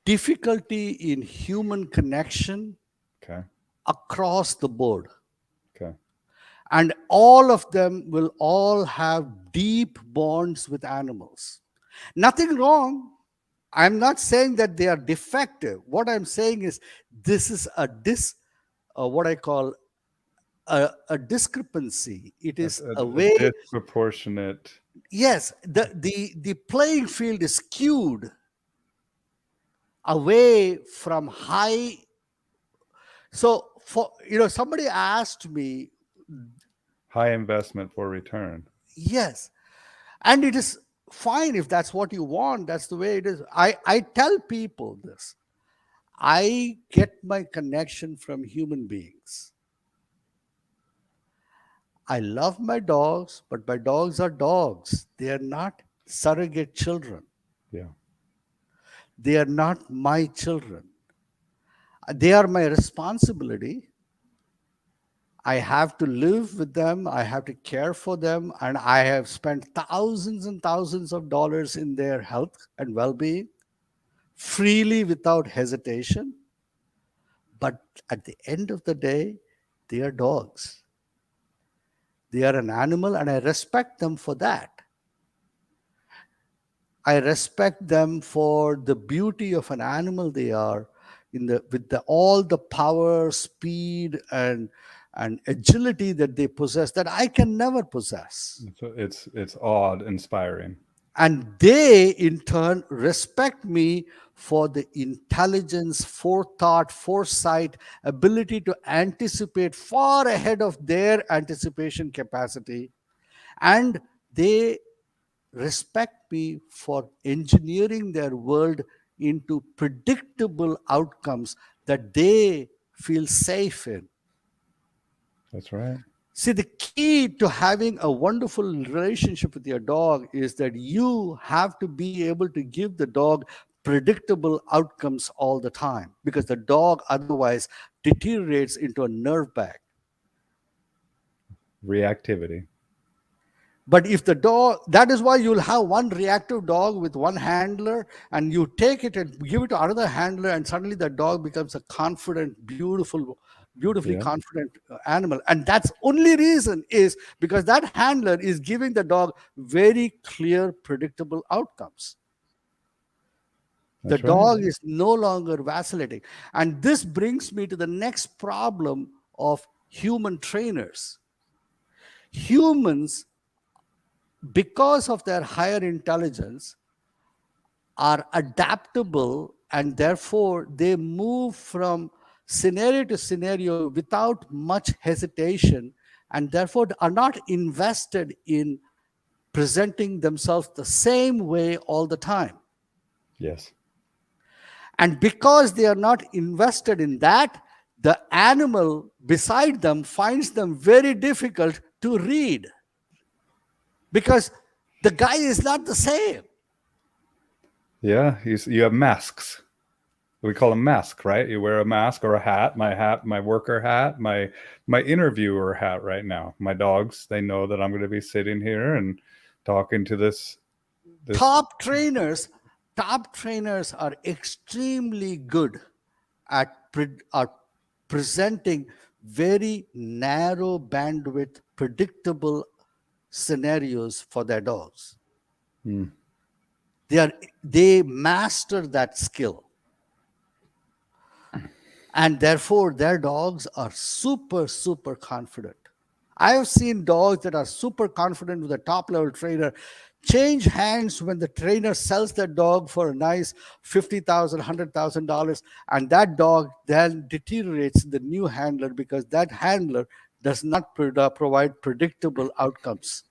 difficulty in human connection Okay. across the board. Okay. And all of them will all have deep bonds with animals. Nothing wrong. I'm not saying that they are defective. What I'm saying is this is what I call a discrepancy. It A, is a a way. disproportionate. Yes, the playing field is skewed away from high. So for somebody asked me, High investment for return. yes, and it is fine if that's what you want. That's the way it is. I tell people this. I get my connection from human beings. I love my dogs, but my dogs are dogs. They are not surrogate children. Yeah. They are not my children. They are my responsibility. I have to live with them. I have to care for them. And I have spent thousands and thousands of dollars in their health and well being freely without hesitation. But at the end of the day, they are dogs. They are an animal, and I respect them for that. I respect them for the beauty of an animal they are, with all the power, speed, and agility that they possess that I can never possess. So it's awe inspiring. And they in turn respect me for the intelligence, forethought, foresight, ability to anticipate far ahead of their anticipation capacity. And they respect me for engineering their world into predictable outcomes that they feel safe in. That's right. See, the key to having a wonderful relationship with your dog is that you have to be able to give the dog predictable outcomes all the time, because the dog otherwise deteriorates into a nerve bag. Reactivity. But if the dog, that is why you'll have one reactive dog with one handler, and you take it and give it to another handler, and suddenly the dog becomes a confident, beautifully Yeah. confident animal. And that's only reason is because that handler is giving the dog very clear, predictable outcomes. The That's right. dog is no longer vacillating. And this brings me to the next problem of human trainers. Humans, because of their higher intelligence, are adaptable, and therefore they move from scenario to scenario without much hesitation, and therefore are not invested in presenting themselves the same way all the time. Yes. And because they are not invested in that, the animal beside them finds them very difficult to read, because the guy is not the same. Yeah. You have masks. We call them masks, right? You wear a mask or a hat, my worker hat, my interviewer hat right now. My dogs, they know that I'm going to be sitting here and talking to this. top trainers top trainers are extremely good at presenting very narrow bandwidth predictable scenarios for their dogs. Hmm. They master that skill. and therefore their dogs are super confident. I have seen dogs that are super confident with a top level trainer change hands when the trainer sells that dog for a nice 50,000, $100,000, and that dog then deteriorates in the new handler because that handler does not provide predictable outcomes.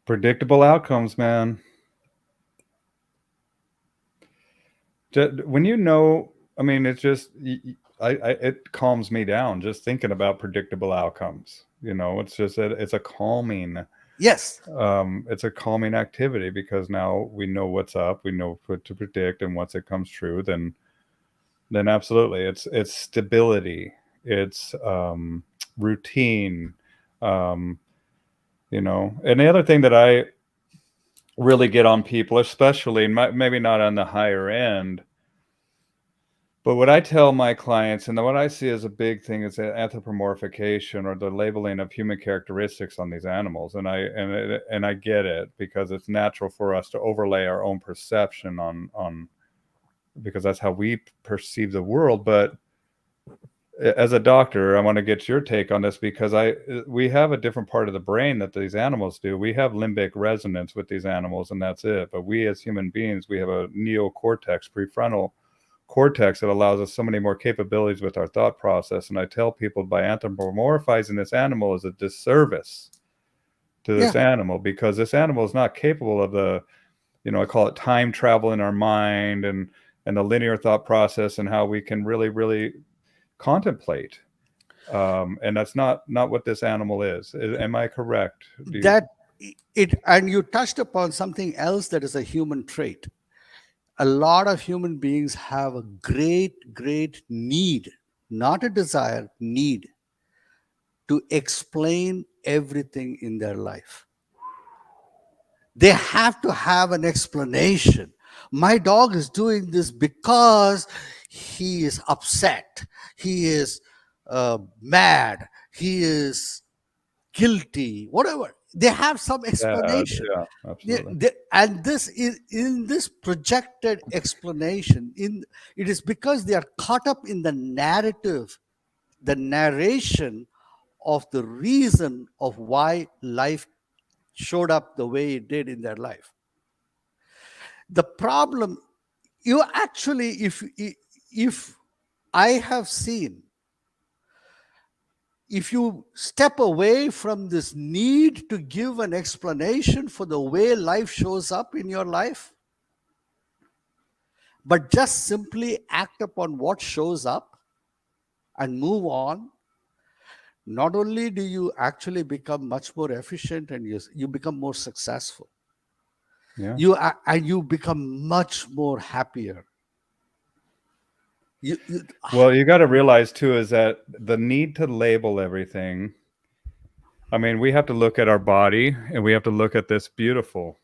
Predictable outcomes, man. When you know, I mean, it's just it calms me down just thinking about predictable outcomes. You know, it's just it's a calming, Yes, it's a calming activity because now we know what's up, we know what to predict, and once it comes true, then absolutely, it's stability, it's routine, um, you know. And the other thing that I really get on people, especially maybe not on the higher end. But what I tell my clients, and what I see as a big thing, is the anthropomorphication or the labeling of human characteristics on these animals. And I get it because it's natural for us to overlay our own perception on because that's how we perceive the world. But as a doctor, I want to get your take on this because we have a different part of the brain that these animals do. We have limbic resonance with these animals, and that's it. But we as human beings, we have a neocortex, prefrontal cortex, that allows us so many more capabilities with our thought process. And I tell people by anthropomorphizing this animal is a disservice to yeah, this animal because this animal is not capable of the, you know, I call it time travel in our mind and the linear thought process and how we can really contemplate. And that's not what this animal is. Am I correct? Do you? that it, and you touched upon something else that is a human trait. A lot of human beings have a great need, not a desire, need to explain everything in their life. They have to have an explanation. My dog is doing this because he is upset, he is mad, he is guilty, whatever. They have some Sad. explanation. Yeah, absolutely. And this is in this projected explanation. It is because they are caught up in the narrative, the narration of the reason of why life showed up the way it did in their life. The problem, you actually, if I have seen, if you step away from this need to give an explanation for the way life shows up in your life, but just simply act upon what shows up and move on, not only do you actually become much more efficient and you become more successful, Yeah. and you become much more happier. You Well, you got to realize too is that the need to label everything. I mean, we have to look at our body and we have to look at this beautiful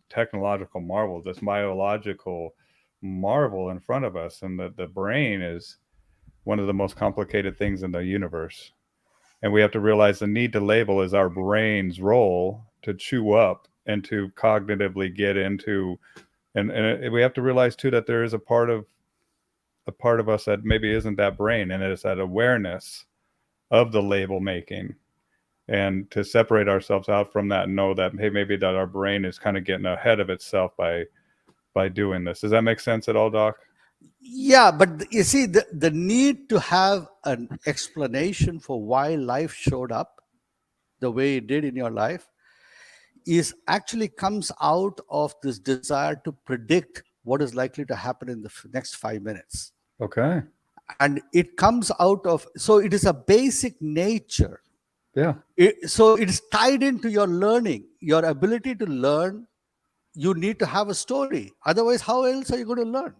technological marvel, this biological marvel in front of us. And the brain is one of the most complicated things in the universe. And we have to realize the need to label is our brain's role to chew up and to cognitively get into. And we have to realize too that there is a part of us that maybe isn't that brain, and it is that awareness of the label making, and to separate ourselves out from that and know that, hey, maybe that our brain is kind of getting ahead of itself by doing this. Does that make sense at all, Doc? Yeah, but you see, the need to have an explanation for why life showed up the way it did in your life is actually comes out of this desire to predict what is likely to happen in the next 5 minutes. Okay. And it comes out of, so it is a basic nature. Yeah, So it is tied into your learning, your ability to learn. You need to have a story. Otherwise, how else are you going to learn?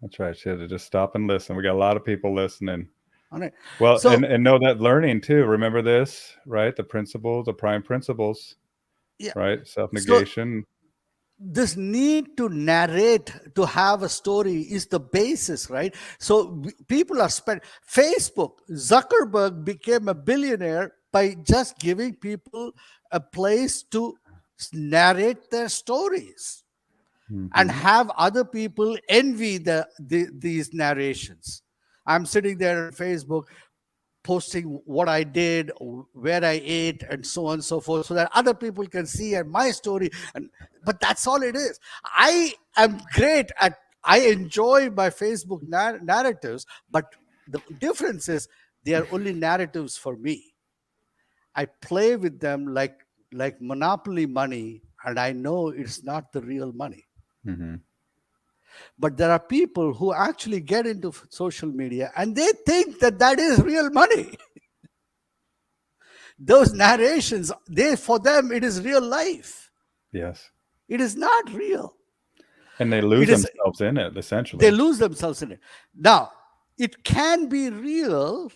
that's right. She had to just stop and listen. We got a lot of people listening. All right. Well, So, and know that learning too. Remember this, right? The principles, the prime principles, yeah. right? Self So negation. this need to narrate, to have a story is the basis, right? So people are spent. Facebook, Zuckerberg became a billionaire by just giving people a place to narrate their stories. and Hmm. have other people envy these narrations. I'm sitting there on Facebook posting what I did, where I ate, and so on and so forth, so that other people can see and my story. And but that's all it is. I am great at. I enjoy my Facebook narratives, but the difference is they are only narratives for me. I play with them like monopoly money, and I know it's not the real money. Hmm. But there are people who actually get into social media and they think that that is real money. Those narrations, they for them it is real life. Yes. It is not real. And they lose It is themselves in it, they essentially. lose themselves in it. Now, it can be real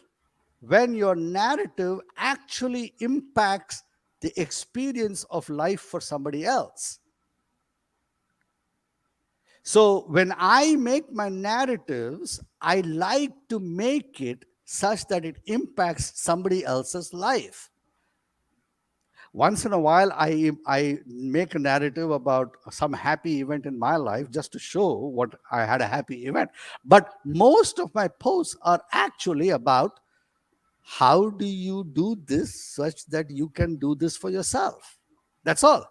when your narrative actually impacts the experience of life for somebody else. So when I make my narratives, I like to make it such that it impacts somebody else's life. Once in a while, I make a narrative about some happy event in my life just to show what I had a happy event. But most of my posts are actually about how do you do this such that you can do this for yourself. That's all.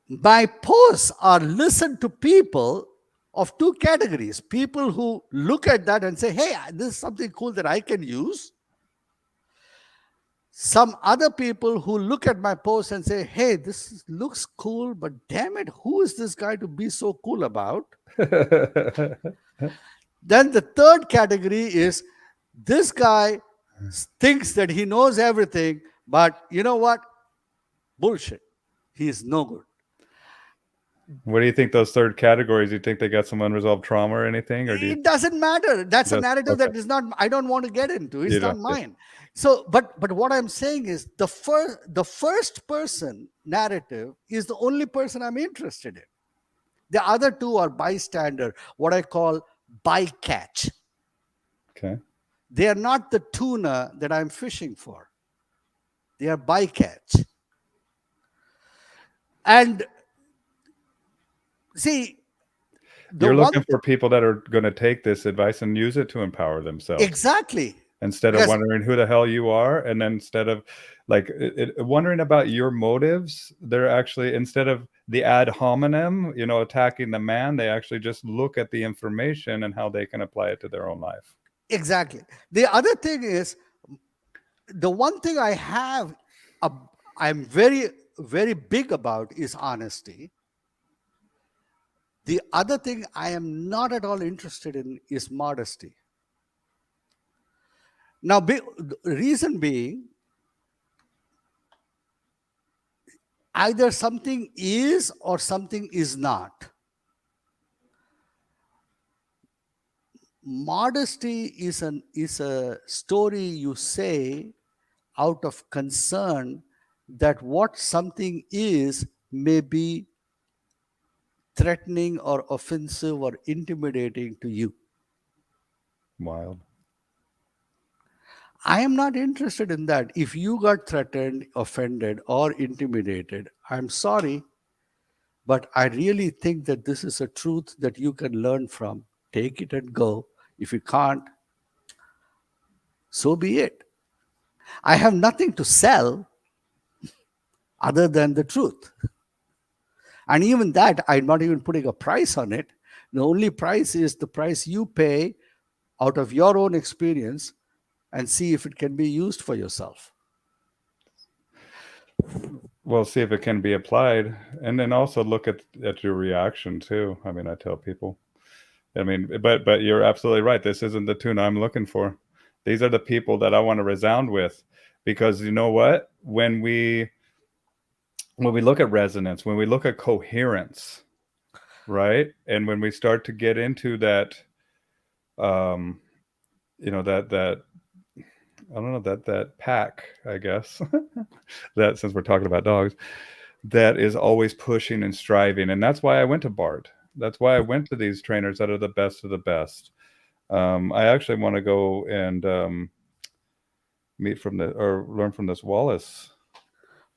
My posts are listened to people of two categories: people who look at that and say, hey, this is something cool that I can use. Some other people who look at my post and say, hey, looks cool, but damn it, who is this guy to be so cool about? Then the third category is this guy thinks that he knows everything, but you know what? Bullshit. He is no good. What do you think those third categories? You think they got some unresolved trauma or anything, or do you It doesn't matter. That's a just narrative okay? that is not, I don't want to get into. You It's not don't. Yeah. mine. So but what I'm saying is the first person narrative is the only person I'm interested in. The other two are bystander, what I call bycatch. Okay. They are not the tuna that I'm fishing for. They are bycatch. And see, the You're one looking for people that are going to take this advice and use it to empower themselves exactly instead of because wondering who the hell you are, and then instead of like wondering about your motives, they're actually, instead of the ad hominem, attacking the man, they actually just look at the information and how they can apply it to their own life. exactly. The other thing is the one thing I have, a, I'm very big about is honesty. The other thing I am not at all interested in is modesty. Now, the reason being, either something is or something is not. Modesty is a story you say out of concern that what something is may be threatening or offensive or intimidating to you. Wild. I am not interested in that. If you got threatened, offended, or intimidated, I'm sorry, but I really think that this is a truth that you can learn from. Take it and go. If you can't, so be it. I have nothing to sell other than the truth. And even that, I'm not even putting a price on it. The only price is the price you pay out of your own experience and see if it can be used for yourself. Well, see if it can be applied, and then also look at your reaction too. I mean, I tell people, I mean, but you're absolutely right. This isn't the tune I'm looking for. These are the people that I want to resound with, because you know what? When we look at resonance, when we look at coherence, right, and when we start to get into that, um, that I don't know, that pack, I guess, that, since we're talking about dogs, that is always pushing and striving, and that's why I went to Bard. That's why I went to these trainers that are the best of the best. I actually want to go and meet from the or learn from this Wallace.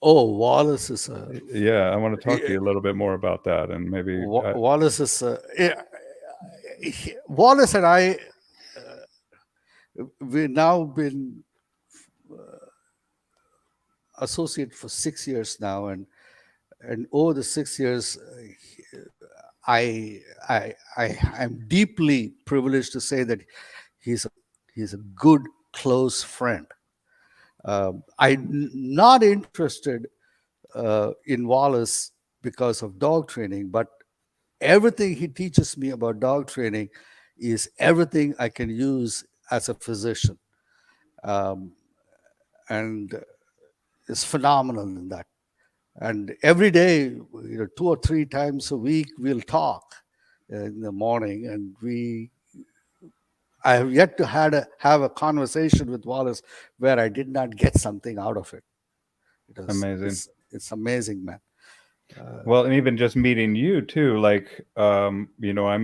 Oh, Wallace is a Yeah, I want to talk to you a little bit more about that, and maybe Wallace is a, Wallace and I, we've now been associated for 6 years now, and over the 6 years, I I'm deeply privileged to say that he's a he's a good close friend. I'm not interested in Wallace because of dog training, but everything he teaches me about dog training is everything I can use as a physician, um, and is phenomenal in that. And every day, two or three times a week, we'll talk in the morning, and I have yet to have a conversation with Wallace where I did not get something out of it. amazing. It's amazing, man. Well, and even just meeting you too, like, I'm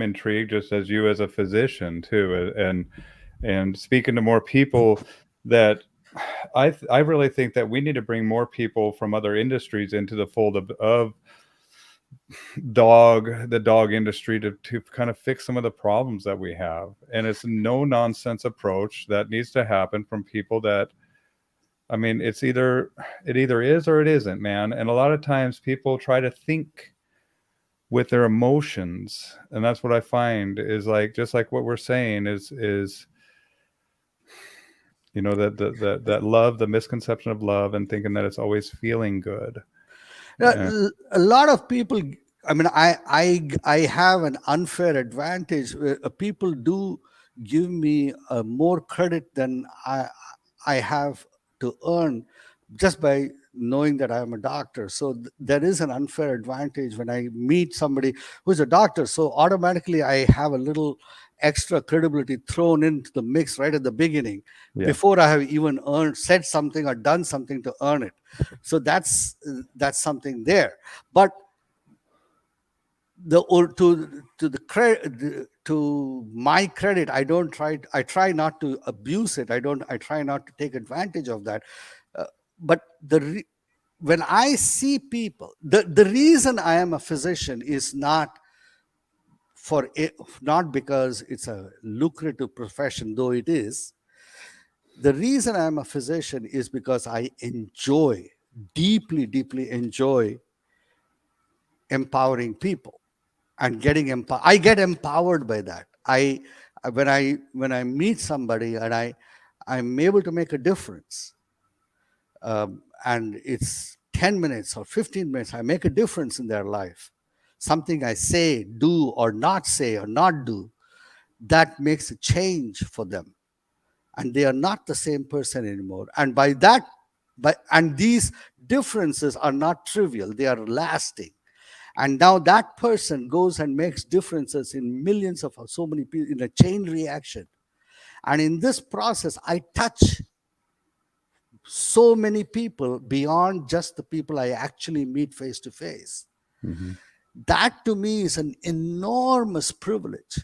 intrigued just as you as a physician too, and speaking to more people that I really think that we need to bring more people from other industries into the fold of the dog industry to kind of fix some of the problems that we have. And it's a no nonsense approach that needs to happen from people that, I mean, it either is or it isn't, man. And a lot of times people try to think with their emotions, and that's what I find is like, just like what we're saying is that love, the misconception of love, and thinking that it's always feeling good. Yeah. A lot of people, I mean, I have an unfair advantage. People do give me more credit than I have to earn just by knowing that I'm a doctor. So there is an unfair advantage when I meet somebody who's a doctor. So automatically I have a little extra credibility thrown into the mix right at the beginning Yeah. before I have even said something or done something to earn it. So that's something there. But the or to the credit, to my credit, I try not to abuse it. I try not to take advantage of that. uh, but when I see people, the reason I am a physician is for it, not because it's a lucrative profession, though it is. The reason I'm a physician is because I enjoy, deeply enjoy empowering people and getting empowered. I get empowered by that. When I meet somebody and I'm able to make a difference, and it's 10 minutes or 15 minutes, I make a difference in their life. Something I say or not do, that makes a change for them, and they are not the same person anymore. And by that, and these differences are not trivial, they are lasting. And now that person goes and makes differences in millions of so many people in a chain reaction. And in this process, I touch so many people beyond just the people I actually meet face to face. Mm-hmm. That to me is an enormous privilege.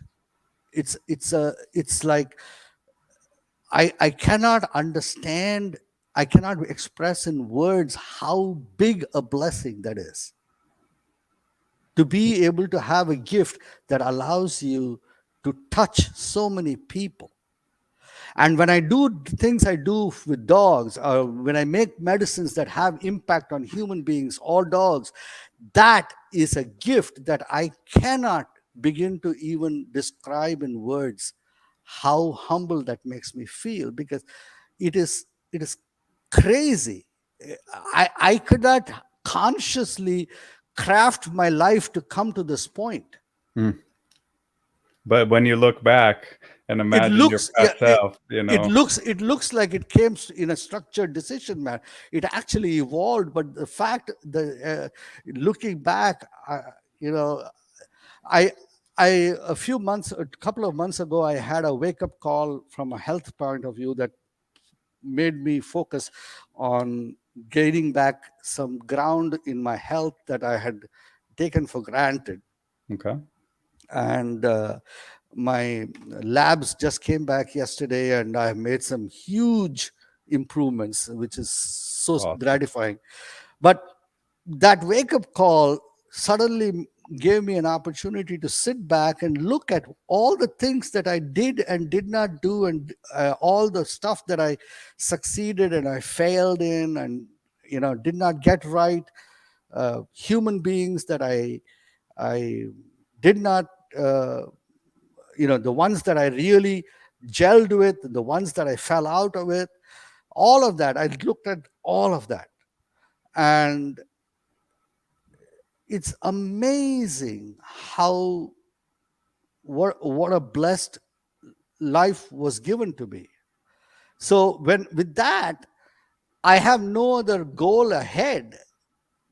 It's like I cannot understand, I cannot express in words how big a blessing that is, to be able to have a gift that allows you to touch so many people. And when I do things I do with dogs, or when I make medicines that have impact on human beings or dogs, that is a gift that I cannot begin to even describe in words how humble that makes me feel, because it is crazy. I could not consciously craft my life to come to this point. Mm. But when you look back and It imagine your looks, yeah, past self, you know. it looks like it came in a structured decision, man. It actually evolved, but the fact, looking back, you know, I a couple of months ago, I had a wake up call from a health point of view that made me focus on gaining back some ground in my health that I had taken for granted. Okay. And my labs just came back yesterday, and I have made some huge improvements, which is so Awesome. gratifying. But that wake up call suddenly gave me an opportunity to sit back and look at all the things that I did and did not do, and all the stuff that I succeeded and I failed in, and did not get right. Human beings that I did not, uh, the ones that I really gelled with, the ones that I fell out of it, all of that. I looked at all of that, and it's amazing how what a blessed life was given to me. So when with that, I have no other goal ahead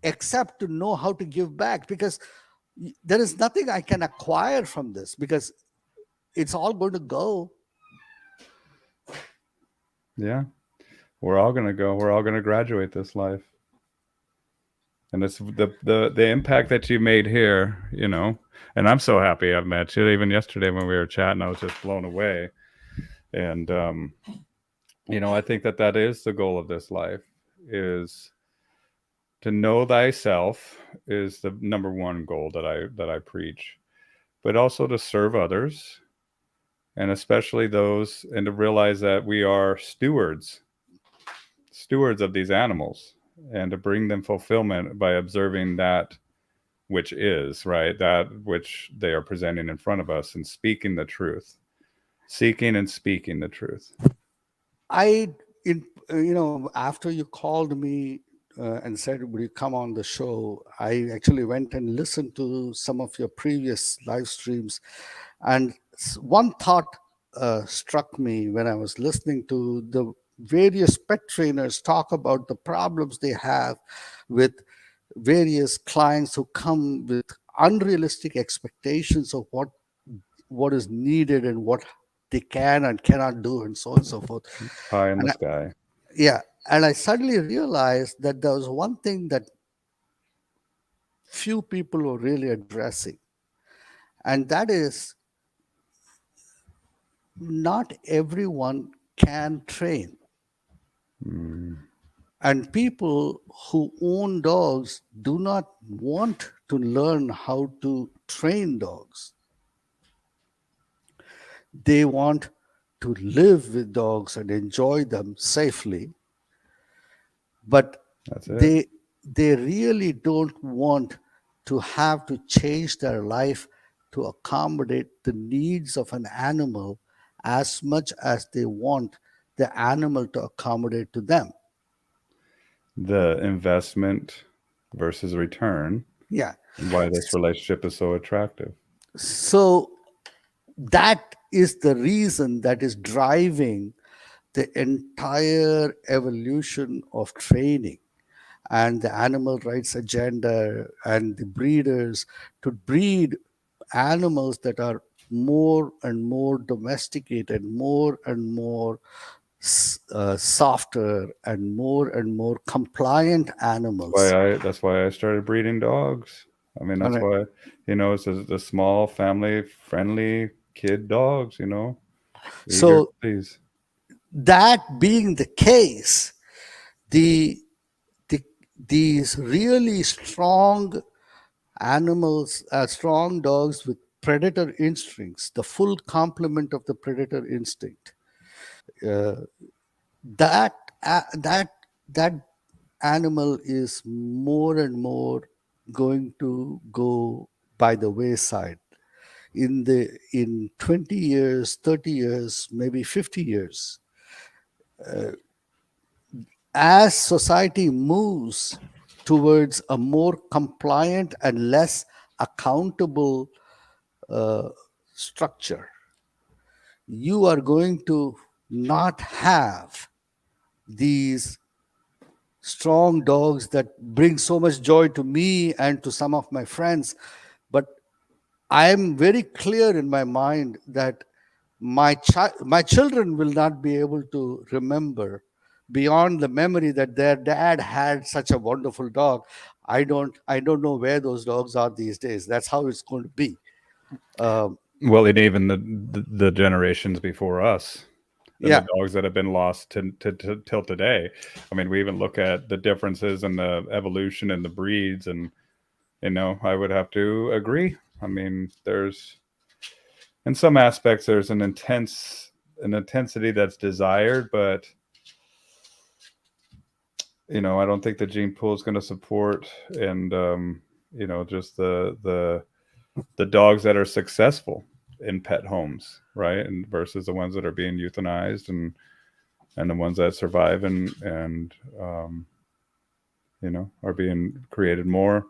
except to know how to give back, because there is nothing I can acquire from this, because it's all going to go. Yeah, we're all gonna go. We're all gonna graduate this life, and it's the impact that you made here. And I'm so happy I've met you. Even yesterday when we were chatting, I was just blown away. And I think that that is the goal of this life, is to know thyself is the number one goal that I preach, but also to serve others, and especially those, and to realize that we are stewards of these animals, and to bring them fulfillment by observing that which is right, that which they are presenting in front of us, and speaking the truth, seeking and speaking the truth. I, in after you called me and said, "Would you come on the show?" I actually went and listened to some of your previous live streams, and one thought struck me when I was listening to the various pet trainers talk about the problems they have with various clients who come with unrealistic expectations of what is needed and what they can and cannot do, and so on and so forth. Pie in the And sky. yeah, and I suddenly realized that there was one thing that few people were really addressing, and that is, not everyone can train. Mm, And people who own dogs do not want to learn how to train dogs. They want to live with dogs and enjoy them safely, but that's it. they really don't want to have to change their life to accommodate the needs of an animal as much as they want the animal to accommodate to them. The investment versus return, Yeah. and why this relationship is so attractive. So that is the reason that is driving the entire evolution of training and the animal rights agenda and the breeders to breed animals that are more and more domesticated, more and more softer, and more compliant animals. That's why I started breeding dogs. I mean, And that's why, it's the small family friendly kid dogs, eager to so, please. that being the case, the, the these really strong animals, strong dogs with predator instincts, the full complement of the predator instinct, uh, that that animal is more and more going to go by the wayside in 20 years, 30 years, maybe 50 years, as society moves towards a more compliant and less accountable uh, structure. You are going to not have these strong dogs that bring so much joy to me and to some of my friends. But I am very clear in my mind that my children will not be able to remember beyond the memory that their dad had such a wonderful dog. I don't know where those dogs are these days. That's how it's going to be. Um, Well, and even the generations before us. than the Yeah. dogs that have been lost till today. I mean, we even look at the differences in the evolution and the breeds, and I would have to agree. I mean, there's in some aspects there's an intensity that's desired, but I don't think the gene pool is going to support, and just the dogs that are successful in pet homes, right, and versus the ones that are being euthanized, and the ones that survive and are being created more.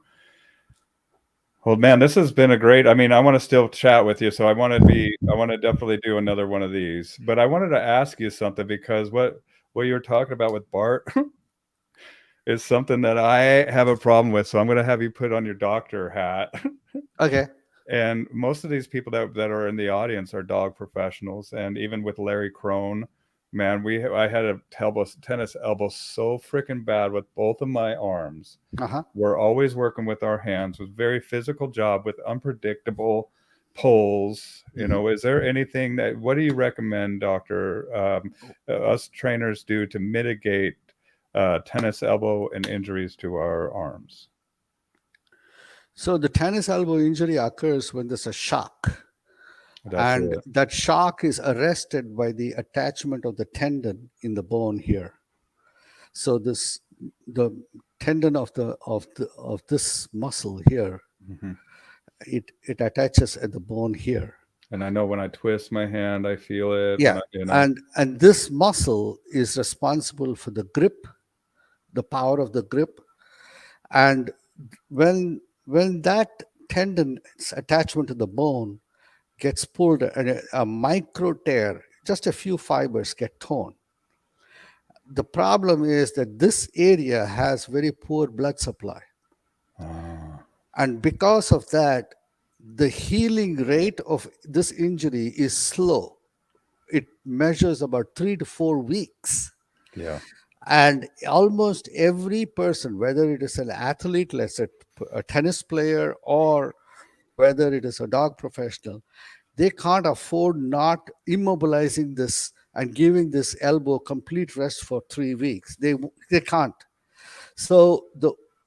Well, man, this has been a great. I mean, I want to still chat with you, so I want to definitely do another one of these. But I wanted to ask you something, because what you were talking about with Bart is something that I have a problem with. So I'm going to have you put on your doctor hat. Okay. And most of these people that are in the audience are dog professionals, and even with Larry Crone, man, I had a tennis elbow so freaking bad with both of my arms. Uh-huh. We're always working with our hands, with very physical job, with unpredictable pulls. Hmm. Is there anything what do you recommend, doctor, us trainers do to mitigate tennis elbow and injuries to our arms? So the tennis elbow injury occurs when there's a shock, That's and it. that shock is arrested by the attachment of the tendon in the bone here. So the tendon of this muscle here, Hmm. it attaches at the bone here. And I know when I twist my hand, I feel it when Yeah, I. and this muscle is responsible for the grip, the power of the grip. And when that tendon's attachment to the bone gets pulled, and a micro tear, just a few fibers get torn. The problem is that this area has very poor blood supply, Ah, and because of that, the healing rate of this injury is slow. It measures about 3 to 4 weeks. yeah. And almost every person, whether it is an athlete, let's say a tennis player, or whether it is a dog professional, they can't afford not immobilizing this and giving this elbow complete rest for 3 weeks. They can't. So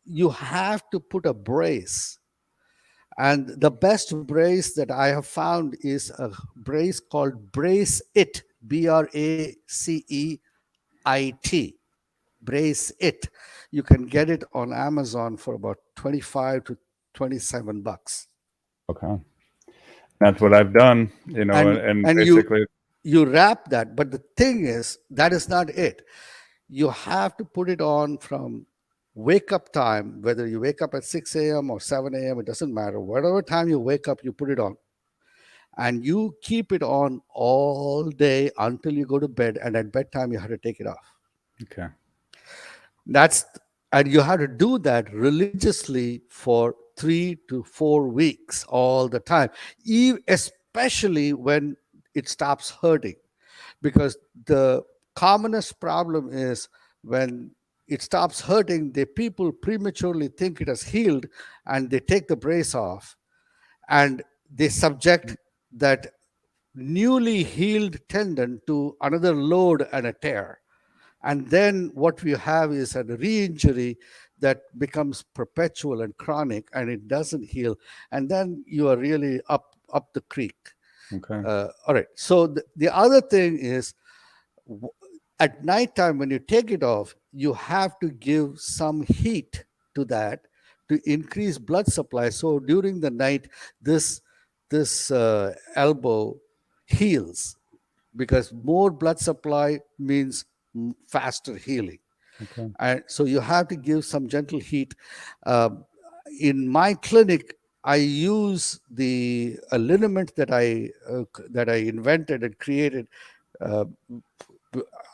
you have to put a brace, and the best brace that I have found is a brace called Brace It, BRACEIT. Brace It. You can get it on Amazon for about 25 to 27 bucks. Okay. That's what I've done, And and and basically. you wrap that, but the thing is that is not it. You have to put it on from wake up time, whether you wake up at 6 a.m. or 7 a.m., it doesn't matter. Whatever time you wake up, you put it on. And you keep it on all day until you go to bed. And at bedtime, you have to take it off. Okay. That's and you have to do that religiously for 3 to 4 weeks all the time, especially when it stops hurting. Because the commonest problem is when it stops hurting, the people prematurely think it has healed, and they take the brace off, and they subject that newly healed tendon to another load and a tear. And then what we have is a re-injury that becomes perpetual and chronic, and it doesn't heal. And then you are really up the creek. Okay. All right. So the other thing is, w- at nighttime when you take it off, you have to give some heat to that to increase blood supply. So during the night, this elbow heals, because more blood supply means faster healing. Okay. And so you have to give some gentle heat. Um, in my clinic, I use the a liniment that I invented and created, uh,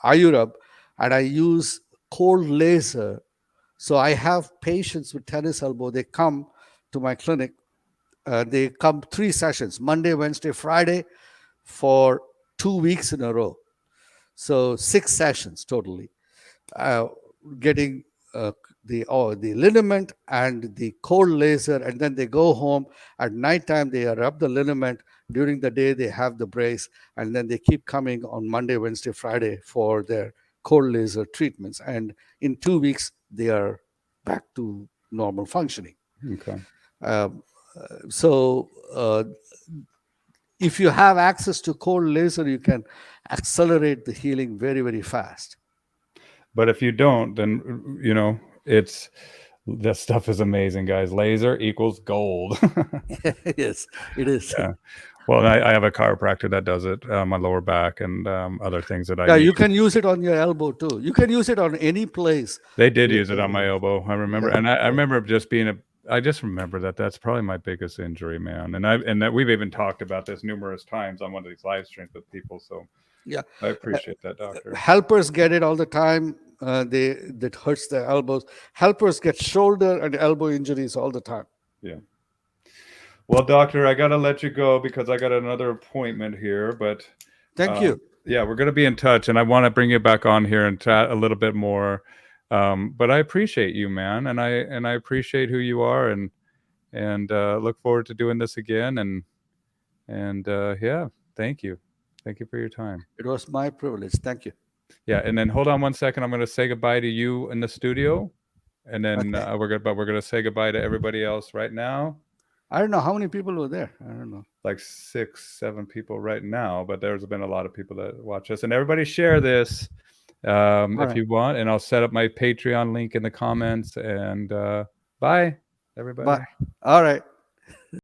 Ayurab, and I use cold laser. So I have patients with tennis elbow. They come to my clinic. They come 3 sessions: Monday, Wednesday, Friday, for 2 weeks in a row. So 6 sessions totally, uh, getting the liniment and the cold laser, and then they go home. At nighttime they rub the liniment, During the day, they have the brace, and then they keep coming on Monday, Wednesday, Friday for their cold laser treatments. And in 2 weeks, they are back to normal functioning. Okay. Um, so, if you have access to cold laser, you can accelerate the healing very, very fast. But if you don't, then it's that stuff is amazing, guys. Laser equals gold. Yes, it is. Yeah. Well, I have a chiropractor that does it, my lower back and other things that I Yeah, need. you can use it on your elbow too. You can use it on any place. They did with use it on my elbow. I remember, Yeah, and I yeah, remember just being a. I just remember that that's probably my biggest injury, man. And that we've even talked about this numerous times on one of these live streams with people. So yeah. I appreciate that, doctor. Helpers get it all the time. They that hurts their elbows. Helpers get shoulder and elbow injuries all the time. Yeah. Well, doctor, I gotta let you go because I got another appointment here. But Thank you. yeah, we're gonna be in touch, and I want to bring you back on here and chat a little bit more. But I appreciate you, man, and I appreciate who you are, and look forward to doing this again. And yeah, thank you for your time. It was my privilege. Thank you. Yeah, and then hold on one second. I'm gonna say goodbye to you in the studio, and then Okay. we're gonna say goodbye to everybody else right now. I don't know how many people were there. I don't know. Like 6, 7 people right now, but there's been a lot of people that watch us, and everybody share this All if right. you want, and I'll set up my Patreon link in the comments. And bye, everybody. Bye. All right.